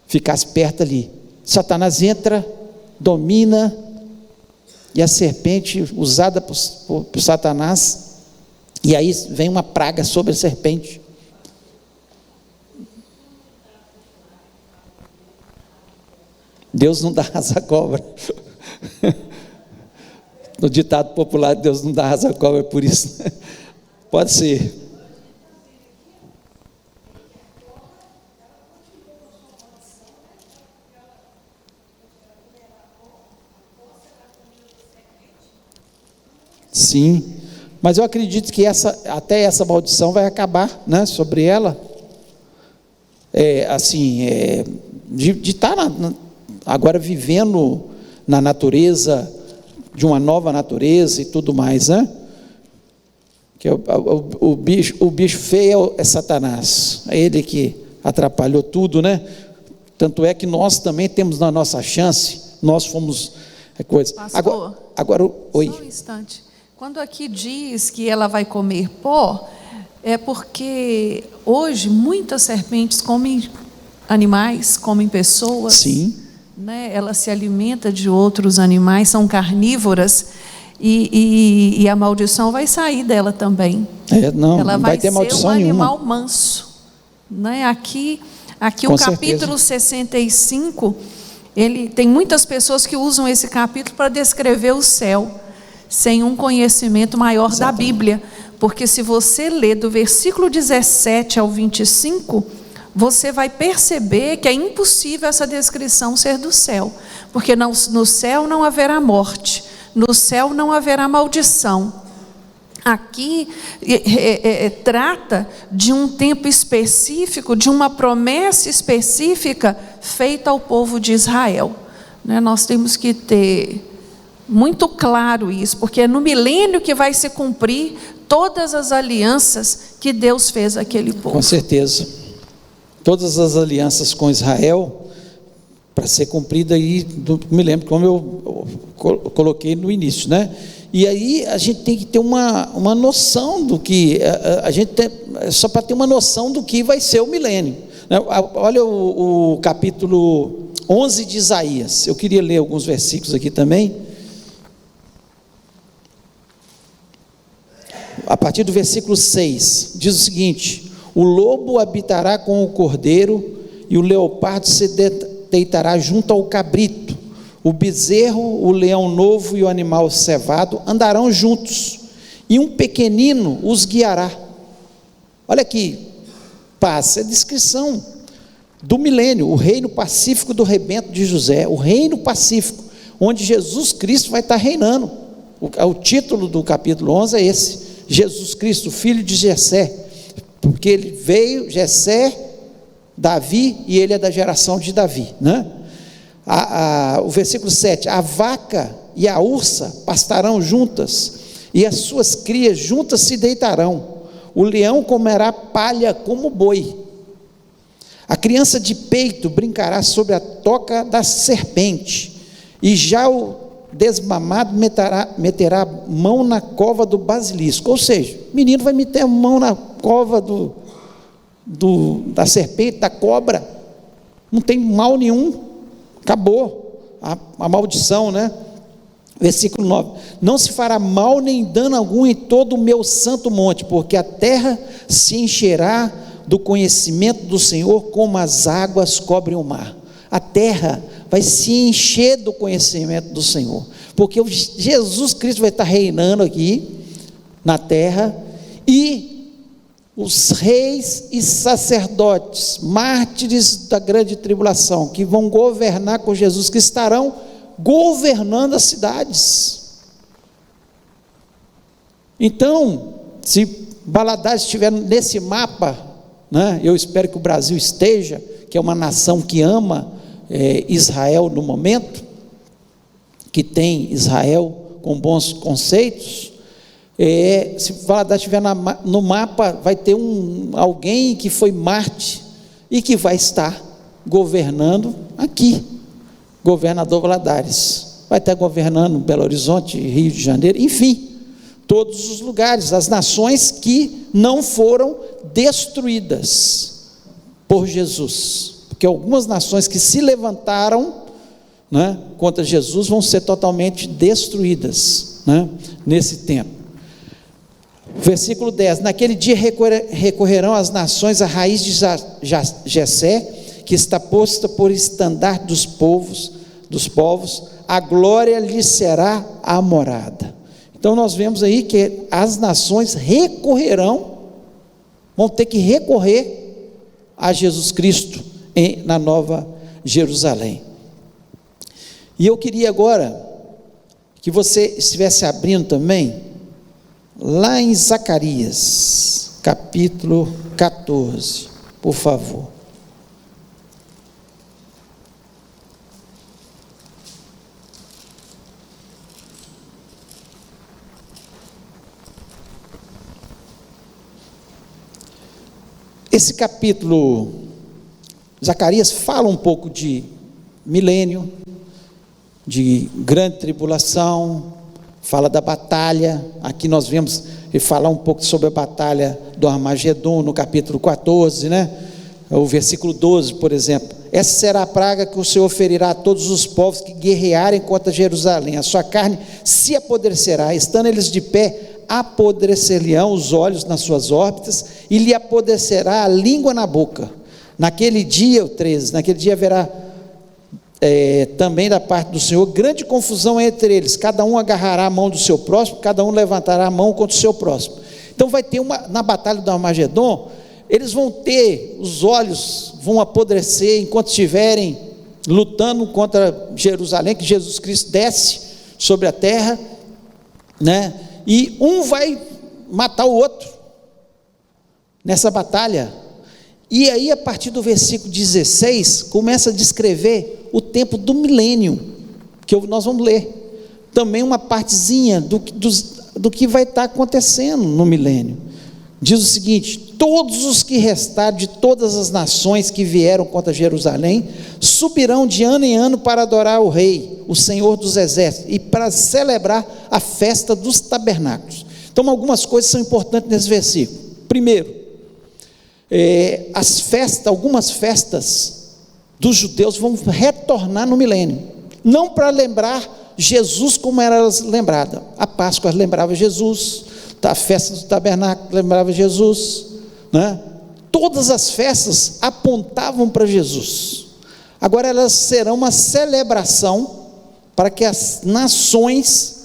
ficasse perto ali. Satanás entra, domina, e a serpente usada por Satanás, e aí vem uma praga sobre a serpente. Deus não dá asa à cobra. No ditado popular, Deus não dá asa à cobra, por isso. Pode ser. Sim, mas eu acredito que até essa maldição vai acabar, né, sobre ela. De estar agora vivendo na natureza, de uma nova natureza e tudo mais, né? Que o bicho feio é Satanás, é ele que atrapalhou tudo, né? Tanto é que nós também temos na nossa chance, nós fomos coisa. Pastor, agora oi. Só um instante. Quando aqui diz que ela vai comer pó, é porque hoje muitas serpentes comem animais, comem pessoas. Sim. Né? Ela se alimenta de outros animais, são carnívoras, e a maldição vai sair dela também. Não, ela não vai ter maldição ser um nenhuma. animal manso. Né? Aqui Com o capítulo 65, ele tem muitas pessoas que usam esse capítulo para descrever o céu, sem um conhecimento maior da Bíblia, porque se você ler do versículo 17 ao 25, você vai perceber que é impossível essa descrição ser do céu, porque no céu não haverá morte, no céu não haverá maldição. Aqui trata de um tempo específico, de uma promessa específica feita ao povo de Israel. Né? Nós temos que ter muito claro isso, porque é no milênio que vai se cumprir todas as alianças que Deus fez àquele povo. Com certeza. Todas as alianças com Israel, para ser cumprida aí, me lembro como eu coloquei no início, né? E aí a gente tem que ter uma noção do que, só para ter uma noção do que vai ser o milênio. Olha o capítulo 11 de Isaías, eu queria ler alguns versículos aqui também. A partir do versículo 6, diz o seguinte: o lobo habitará com o cordeiro, e o leopardo se deitará junto ao cabrito, o bezerro, o leão novo e o animal cevado andarão juntos, e um pequenino os guiará. Olha aqui, passa a descrição do milênio, o reino pacífico do rebento de José, o reino pacífico, onde Jesus Cristo vai estar reinando. O título do capítulo 11 é esse: Jesus Cristo, filho de Jessé, porque ele veio, Jessé, Davi, e ele é da geração de Davi, né? O versículo 7, a vaca e a ursa pastarão juntas, e as suas crias juntas se deitarão, o leão comerá palha como boi, a criança de peito brincará sobre a toca da serpente, e já o desmamado meterá mão na cova do basilisco. Ou seja, o menino vai meter a mão na cova da serpente, da cobra, não tem mal nenhum, acabou a maldição, né? Versículo 9, não se fará mal nem dano algum em todo o meu santo monte, porque a terra se encherá do conhecimento do Senhor, como as águas cobrem o mar. A terra vai se encher do conhecimento do Senhor, porque Jesus Cristo vai estar reinando aqui na terra, e os reis e sacerdotes, mártires da grande tribulação, que vão governar com Jesus, que estarão governando as cidades. Então, se Valadares estiver nesse mapa, né, eu espero que o Brasil esteja, que é uma nação que ama Israel no momento, que tem Israel com bons conceitos, se Valadares estiver no mapa, vai ter alguém que foi Marte e que vai estar governando aqui, governador Valadares, vai estar governando Belo Horizonte, Rio de Janeiro, enfim, todos os lugares, as nações que não foram destruídas por Jesus, porque algumas nações que se levantaram, né, contra Jesus vão ser totalmente destruídas, né, nesse tempo. Versículo 10, naquele dia recorrerão as nações à raiz de Jessé, que está posta por estandarte dos povos, dos povos, a glória lhe será a morada. Então nós vemos aí que as nações recorrerão, vão ter que recorrer a Jesus Cristo na Nova Jerusalém. E eu queria agora que você estivesse abrindo também, lá em Zacarias, capítulo 14, por favor. Esse capítulo, Zacarias fala um pouco de milênio, de grande tribulação, fala da batalha. Aqui nós vemos ele falar um pouco sobre a batalha do Armagedon, no capítulo 14, né? O versículo 12, por exemplo. Essa será a praga que o Senhor ferirá a todos os povos que guerrearem contra Jerusalém. A sua carne se apodrecerá, estando eles de pé, apodrecer-lhe-ão os olhos nas suas órbitas, e lhe apodrecerá a língua na boca. Naquele dia, o 13, naquele dia haverá também da parte do Senhor grande confusão entre eles, cada um agarrará a mão do seu próximo, cada um levantará a mão contra o seu próximo. Então vai ter na batalha do Armagedon, eles vão ter, os olhos vão apodrecer enquanto estiverem lutando contra Jerusalém, que Jesus Cristo desce sobre a terra, né? E um vai matar o outro nessa batalha. E aí, a partir do versículo 16, começa a descrever o tempo do milênio, que nós vamos ler. Também uma partezinha do que vai estar acontecendo no milênio. Diz o seguinte: todos os que restarem de todas as nações que vieram contra Jerusalém, subirão de ano em ano para adorar o Rei, o Senhor dos Exércitos, e para celebrar a festa dos tabernáculos. Então, algumas coisas são importantes nesse versículo. Primeiro, algumas festas dos judeus vão retornar no milênio, não para lembrar Jesus como era lembrada. A Páscoa lembrava Jesus, a festa do tabernáculo lembrava Jesus, né? Todas as festas apontavam para Jesus. Agora elas serão uma celebração para que as nações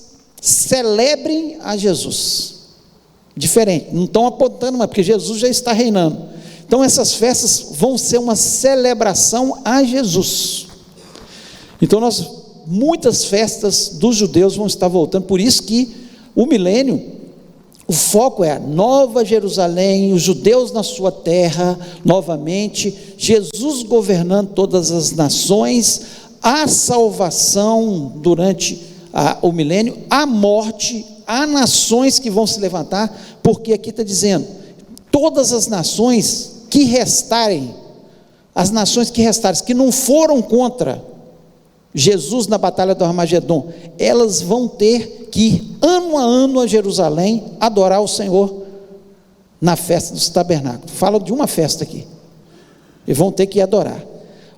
celebrem a Jesus. Diferente, não estão apontando mais, porque Jesus já está reinando. Então essas festas vão ser uma celebração a Jesus. Então muitas festas dos judeus vão estar voltando, por isso que o milênio, o foco é a Nova Jerusalém, os judeus na sua terra, novamente, Jesus governando todas as nações, a salvação durante o milênio, a morte, há nações que vão se levantar, porque aqui está dizendo, todas as nações que restarem, que não foram contra Jesus na batalha do Armagedon, elas vão ter que ir ano a ano a Jerusalém, adorar o Senhor na festa dos tabernáculos. Fala de uma festa aqui, e vão ter que adorar.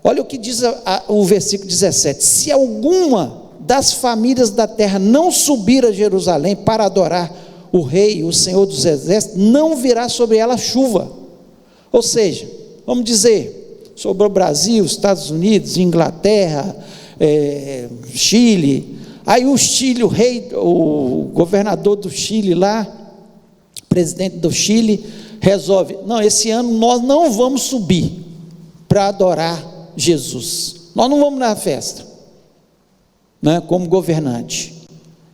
Olha o que diz o versículo 17: se alguma das famílias da terra não subir a Jerusalém para adorar o Rei, o Senhor dos Exércitos, não virá sobre ela chuva. Ou seja, vamos dizer, sobre o Brasil, Estados Unidos, Inglaterra, Chile. Aí o Chile, o governador do Chile lá, presidente do Chile, resolve: não, esse ano nós não vamos subir para adorar Jesus, nós não vamos na festa, né, como governante.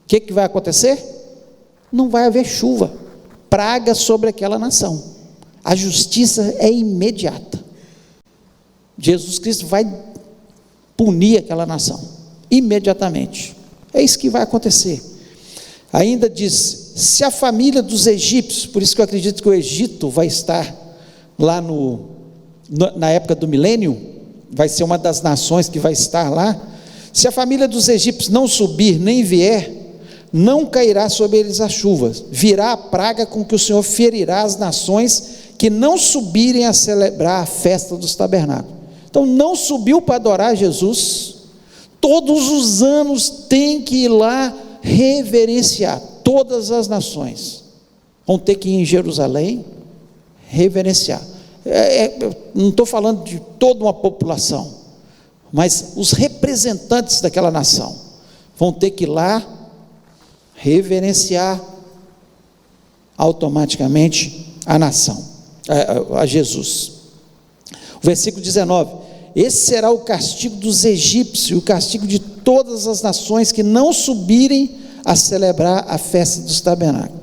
O que vai acontecer? Não vai haver chuva, praga sobre aquela nação, a justiça é imediata. Jesus Cristo vai punir aquela nação imediatamente. É isso que vai acontecer. Ainda diz: se a família dos egípcios, por isso que eu acredito que o Egito vai estar lá na época do milênio, vai ser uma das nações que vai estar lá. Se a família dos egípcios não subir nem vier, não cairá sobre eles a chuva, virá a praga com que o Senhor ferirá as nações que não subirem a celebrar a festa dos tabernáculos. Então não subiu para adorar Jesus, todos os anos tem que ir lá reverenciar. Todas as nações vão ter que ir em Jerusalém reverenciar. Não estou falando de toda uma população, mas os representantes daquela nação vão ter que ir lá reverenciar automaticamente a nação, a Jesus. O versículo 19: esse será o castigo dos egípcios, e o castigo de todas as nações que não subirem a celebrar a festa dos tabernáculos.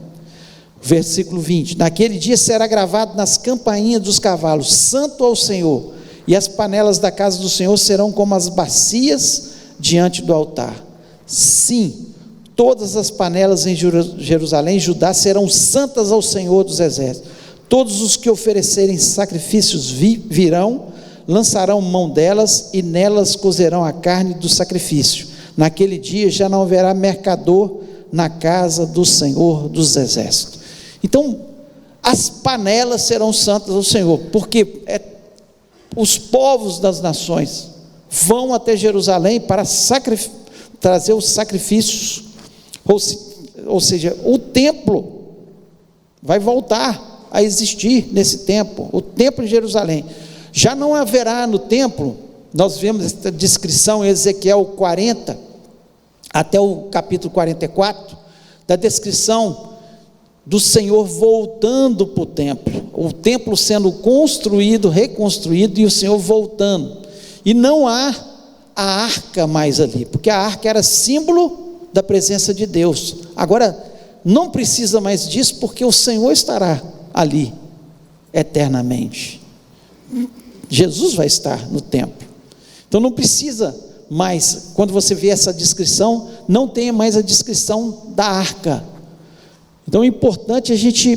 Versículo 20: naquele dia será gravado nas campainhas dos cavalos: santo ao Senhor, e as panelas da casa do Senhor serão como as bacias diante do altar. Sim, todas as panelas em Jerusalém e Judá serão santas ao Senhor dos exércitos. Todos os que oferecerem sacrifícios virão, lançarão mão delas, e nelas cozerão a carne do sacrifício. Naquele dia já não haverá mercador na casa do Senhor dos exércitos. Então, as panelas serão santas ao Senhor, porque os povos das nações vão até Jerusalém para trazer os sacrifícios, ou seja, o templo vai voltar a existir nesse tempo, o templo de Jerusalém. Já não haverá no templo, nós vemos essa descrição em Ezequiel 40, até o capítulo 44, da descrição do Senhor voltando para o templo sendo construído, reconstruído, e o Senhor voltando, e não há a arca mais ali, porque a arca era símbolo da presença de Deus. Agora, não precisa mais disso, porque o Senhor estará ali, eternamente. Jesus vai estar no templo, então não precisa mais, quando você vê essa descrição, não tem mais a descrição da arca. Então é importante a gente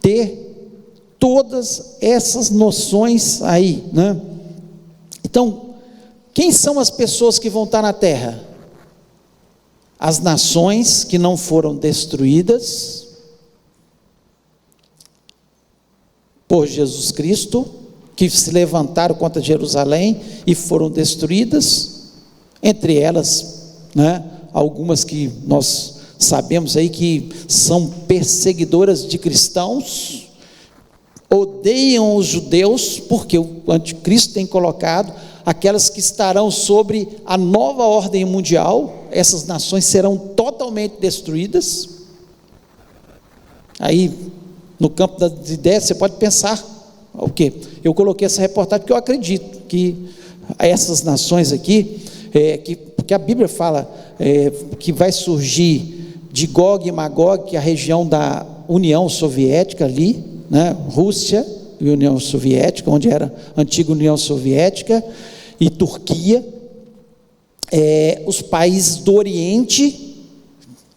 ter todas essas noções aí, né? Então, quem são as pessoas que vão estar na terra? As nações que não foram destruídas por Jesus Cristo, que se levantaram contra Jerusalém e foram destruídas, entre elas, né, algumas que nós sabemos aí que são perseguidoras de cristãos, odeiam os judeus, porque o anticristo tem colocado aquelas que estarão sobre a nova ordem mundial. Essas nações serão totalmente destruídas. Aí, no campo das ideias, você pode pensar o quê? Eu coloquei essa reportagem porque eu acredito que essas nações aqui, porque a Bíblia fala que vai surgir de Gog e Magog, que é a região da União Soviética ali, né? Rússia e União Soviética, onde era a antiga União Soviética, e Turquia, os países do Oriente,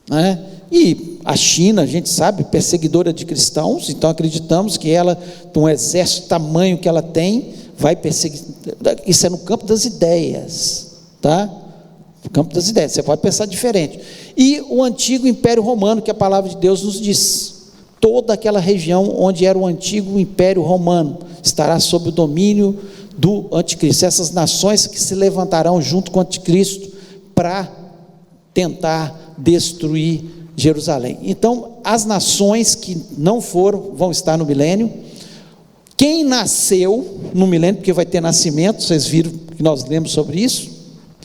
né? E a China, a gente sabe, perseguidora de cristãos, então acreditamos que ela, com um exército tamanho que ela tem, vai perseguir. Isso é no campo das ideias, tá? No campo das ideias, você pode pensar diferente. E o antigo Império Romano, que a palavra de Deus nos diz, toda aquela região onde era o antigo Império Romano, estará sob o domínio do anticristo. Essas nações que se levantarão junto com o anticristo para tentar destruir Jerusalém. Então, as nações que não foram, vão estar no milênio. Quem nasceu no milênio, porque vai ter nascimento, vocês viram que nós lemos sobre isso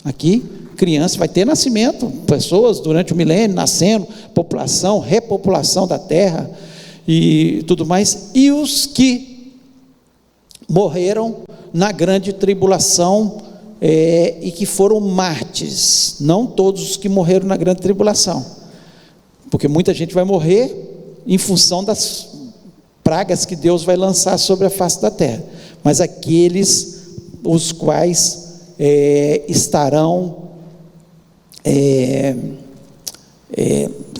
aqui, criança, vai ter nascimento, pessoas durante o milênio nascendo, população, repopulação da terra e tudo mais, e os que morreram na grande tribulação, e que foram mártires, não todos os que morreram na grande tribulação, porque muita gente vai morrer em função das pragas que Deus vai lançar sobre a face da terra, mas aqueles os quais estarão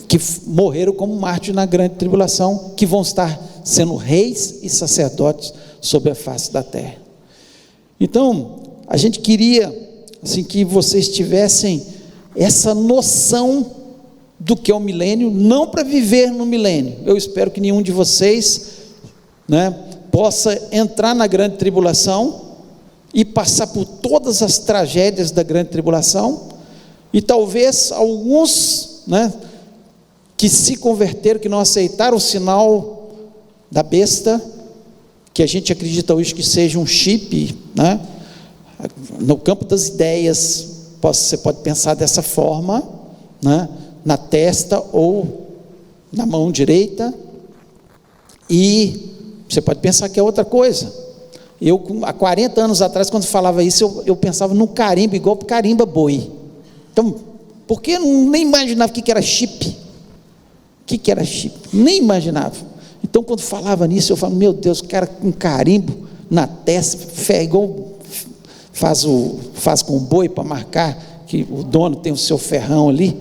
que morreram como mártires na grande tribulação, que vão estar sendo reis e sacerdotes sobre a face da terra. Então, a gente queria assim, que vocês tivessem essa noção do que é o milênio, não para viver no milênio. Eu espero que nenhum de vocês, né, possa entrar na grande tribulação e passar por todas as tragédias da grande tribulação, e talvez alguns, né, que se converteram, que não aceitaram o sinal da besta, que a gente acredita hoje que seja um chip, né, no campo das ideias, você pode pensar dessa forma, né? Na testa ou na mão direita, e você pode pensar que é outra coisa. Eu, há 40 anos atrás, quando falava isso, eu pensava num carimbo, igual para carimba boi. Então, porque eu nem imaginava o que era chip. O que era chip? Nem imaginava. Então, quando falava nisso, eu falava, meu Deus, o cara com carimbo na testa, igual faz com o boi para marcar que o dono tem o seu ferrão ali.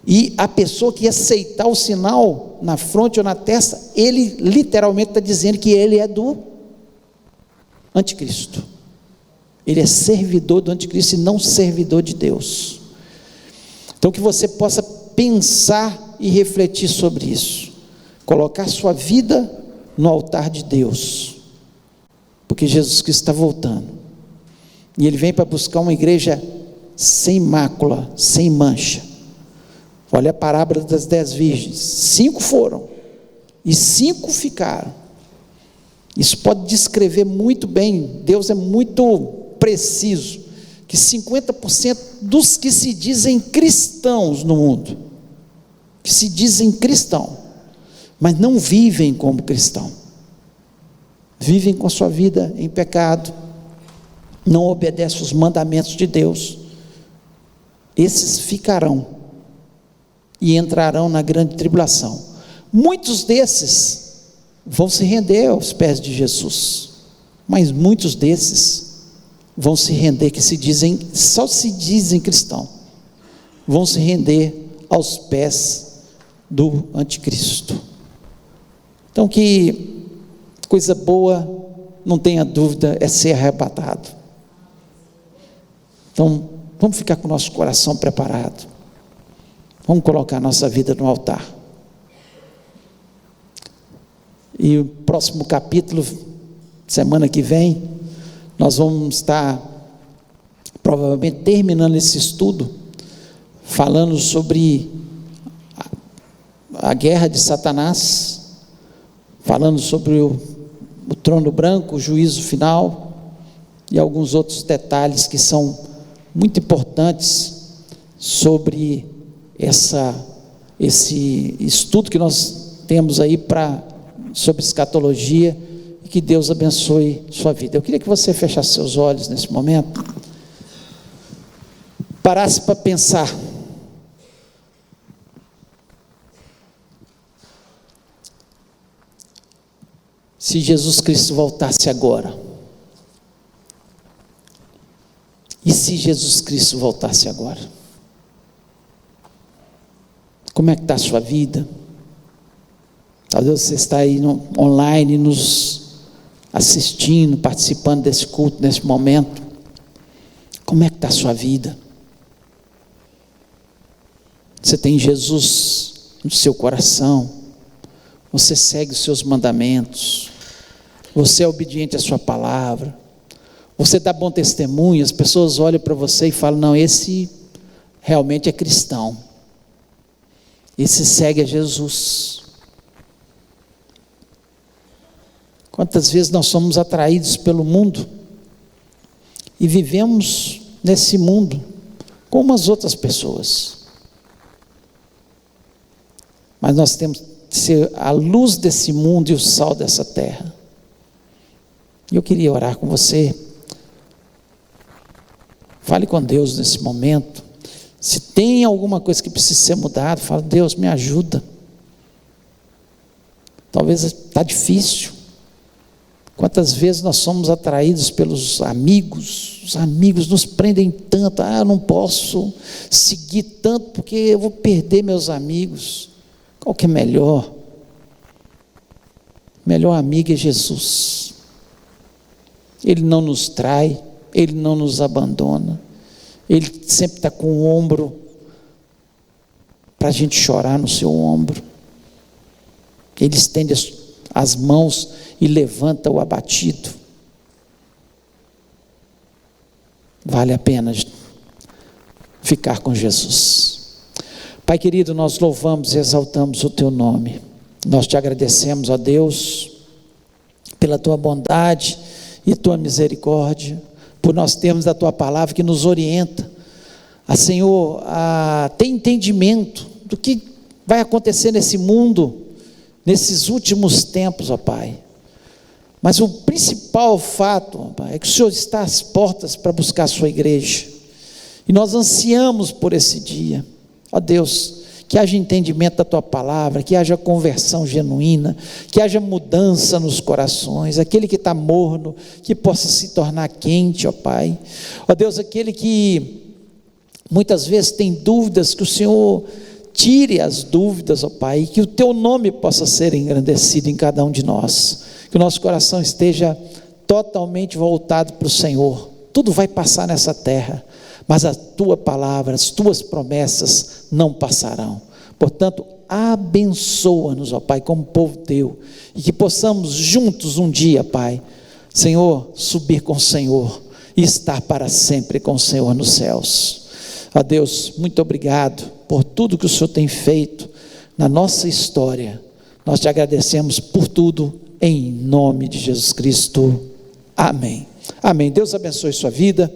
E a pessoa que aceitar o sinal na fronte ou na testa, ele literalmente está dizendo que ele é do anticristo. Ele é servidor do anticristo e não servidor de Deus. Então, que você possa pensar e refletir sobre isso, colocar sua vida no altar de Deus, porque Jesus Cristo está voltando, e Ele vem para buscar uma igreja sem mácula, sem mancha. Olha a parábola das 10 virgens, 5 foram, e 5 ficaram. Isso pode descrever muito bem, Deus é muito preciso, que 50% dos que se dizem cristãos no mundo, que se dizem cristão, mas não vivem como cristão, vivem com a sua vida em pecado, não obedecem os mandamentos de Deus, esses ficarão e entrarão na grande tribulação. Muitos desses vão se render aos pés de Jesus, mas muitos desses vão se render, que só se dizem cristão, vão se render aos pés do anticristo. Então, que coisa boa, não tenha dúvida, é ser arrebatado. Então, vamos ficar com o nosso coração preparado, vamos colocar a nossa vida no altar. E o próximo capítulo, semana que vem, nós vamos estar provavelmente terminando esse estudo, falando sobre a guerra de Satanás, falando sobre o trono branco, o juízo final, e alguns outros detalhes que são muito importantes sobre esse estudo que nós temos aí sobre escatologia, e que Deus abençoe sua vida. Eu queria que você fechasse seus olhos nesse momento, parasse para pensar. Se Jesus Cristo voltasse agora, e se Jesus Cristo voltasse agora, como é que está a sua vida? Talvez você está aí online, nos assistindo, participando desse culto, nesse momento. Como é que está a sua vida? Você tem Jesus no seu coração? Você segue os seus mandamentos? Você é obediente à sua palavra? Você dá bom testemunho? As pessoas olham para você e falam, não, esse realmente é cristão, esse segue a Jesus. Quantas vezes nós somos atraídos pelo mundo e vivemos nesse mundo como as outras pessoas, mas nós temos que ser a luz desse mundo e o sal dessa terra. E eu queria orar com você. Fale com Deus nesse momento. Se tem alguma coisa que precisa ser mudada, fala, Deus, me ajuda. Talvez está difícil. Quantas vezes nós somos atraídos pelos amigos, os amigos nos prendem tanto, eu não posso seguir tanto porque eu vou perder meus amigos. Qual que é melhor? Melhor amigo é Jesus. Ele não nos trai, Ele não nos abandona, Ele sempre está com o ombro para a gente chorar no seu ombro. Ele estende as mãos e levanta o abatido. Vale a pena ficar com Jesus. Pai querido, nós louvamos e exaltamos o teu nome. Nós te agradecemos, ó Deus, pela tua bondade e tua misericórdia, por nós termos da Tua palavra que nos orienta, Senhor, a ter entendimento do que vai acontecer nesse mundo, nesses últimos tempos, ó Pai. Mas o principal fato, ó Pai, é que o Senhor está às portas para buscar a sua igreja, e nós ansiamos por esse dia, ó Deus, que haja entendimento da Tua palavra, que haja conversão genuína, que haja mudança nos corações, aquele que está morno, que possa se tornar quente, ó Pai, ó Deus, aquele que muitas vezes tem dúvidas, que o Senhor tire as dúvidas, ó Pai, e que o Teu nome possa ser engrandecido em cada um de nós, que o nosso coração esteja totalmente voltado para o Senhor. Tudo vai passar nessa terra, mas a Tua palavra, as Tuas promessas não passarão. Portanto, abençoa-nos, ó Pai, como povo Teu, e que possamos juntos um dia, Pai, Senhor, subir com o Senhor e estar para sempre com o Senhor nos céus. Ó Deus, muito obrigado por tudo que o Senhor tem feito na nossa história. Nós te agradecemos por tudo, em nome de Jesus Cristo. Amém. Amém. Deus abençoe sua vida.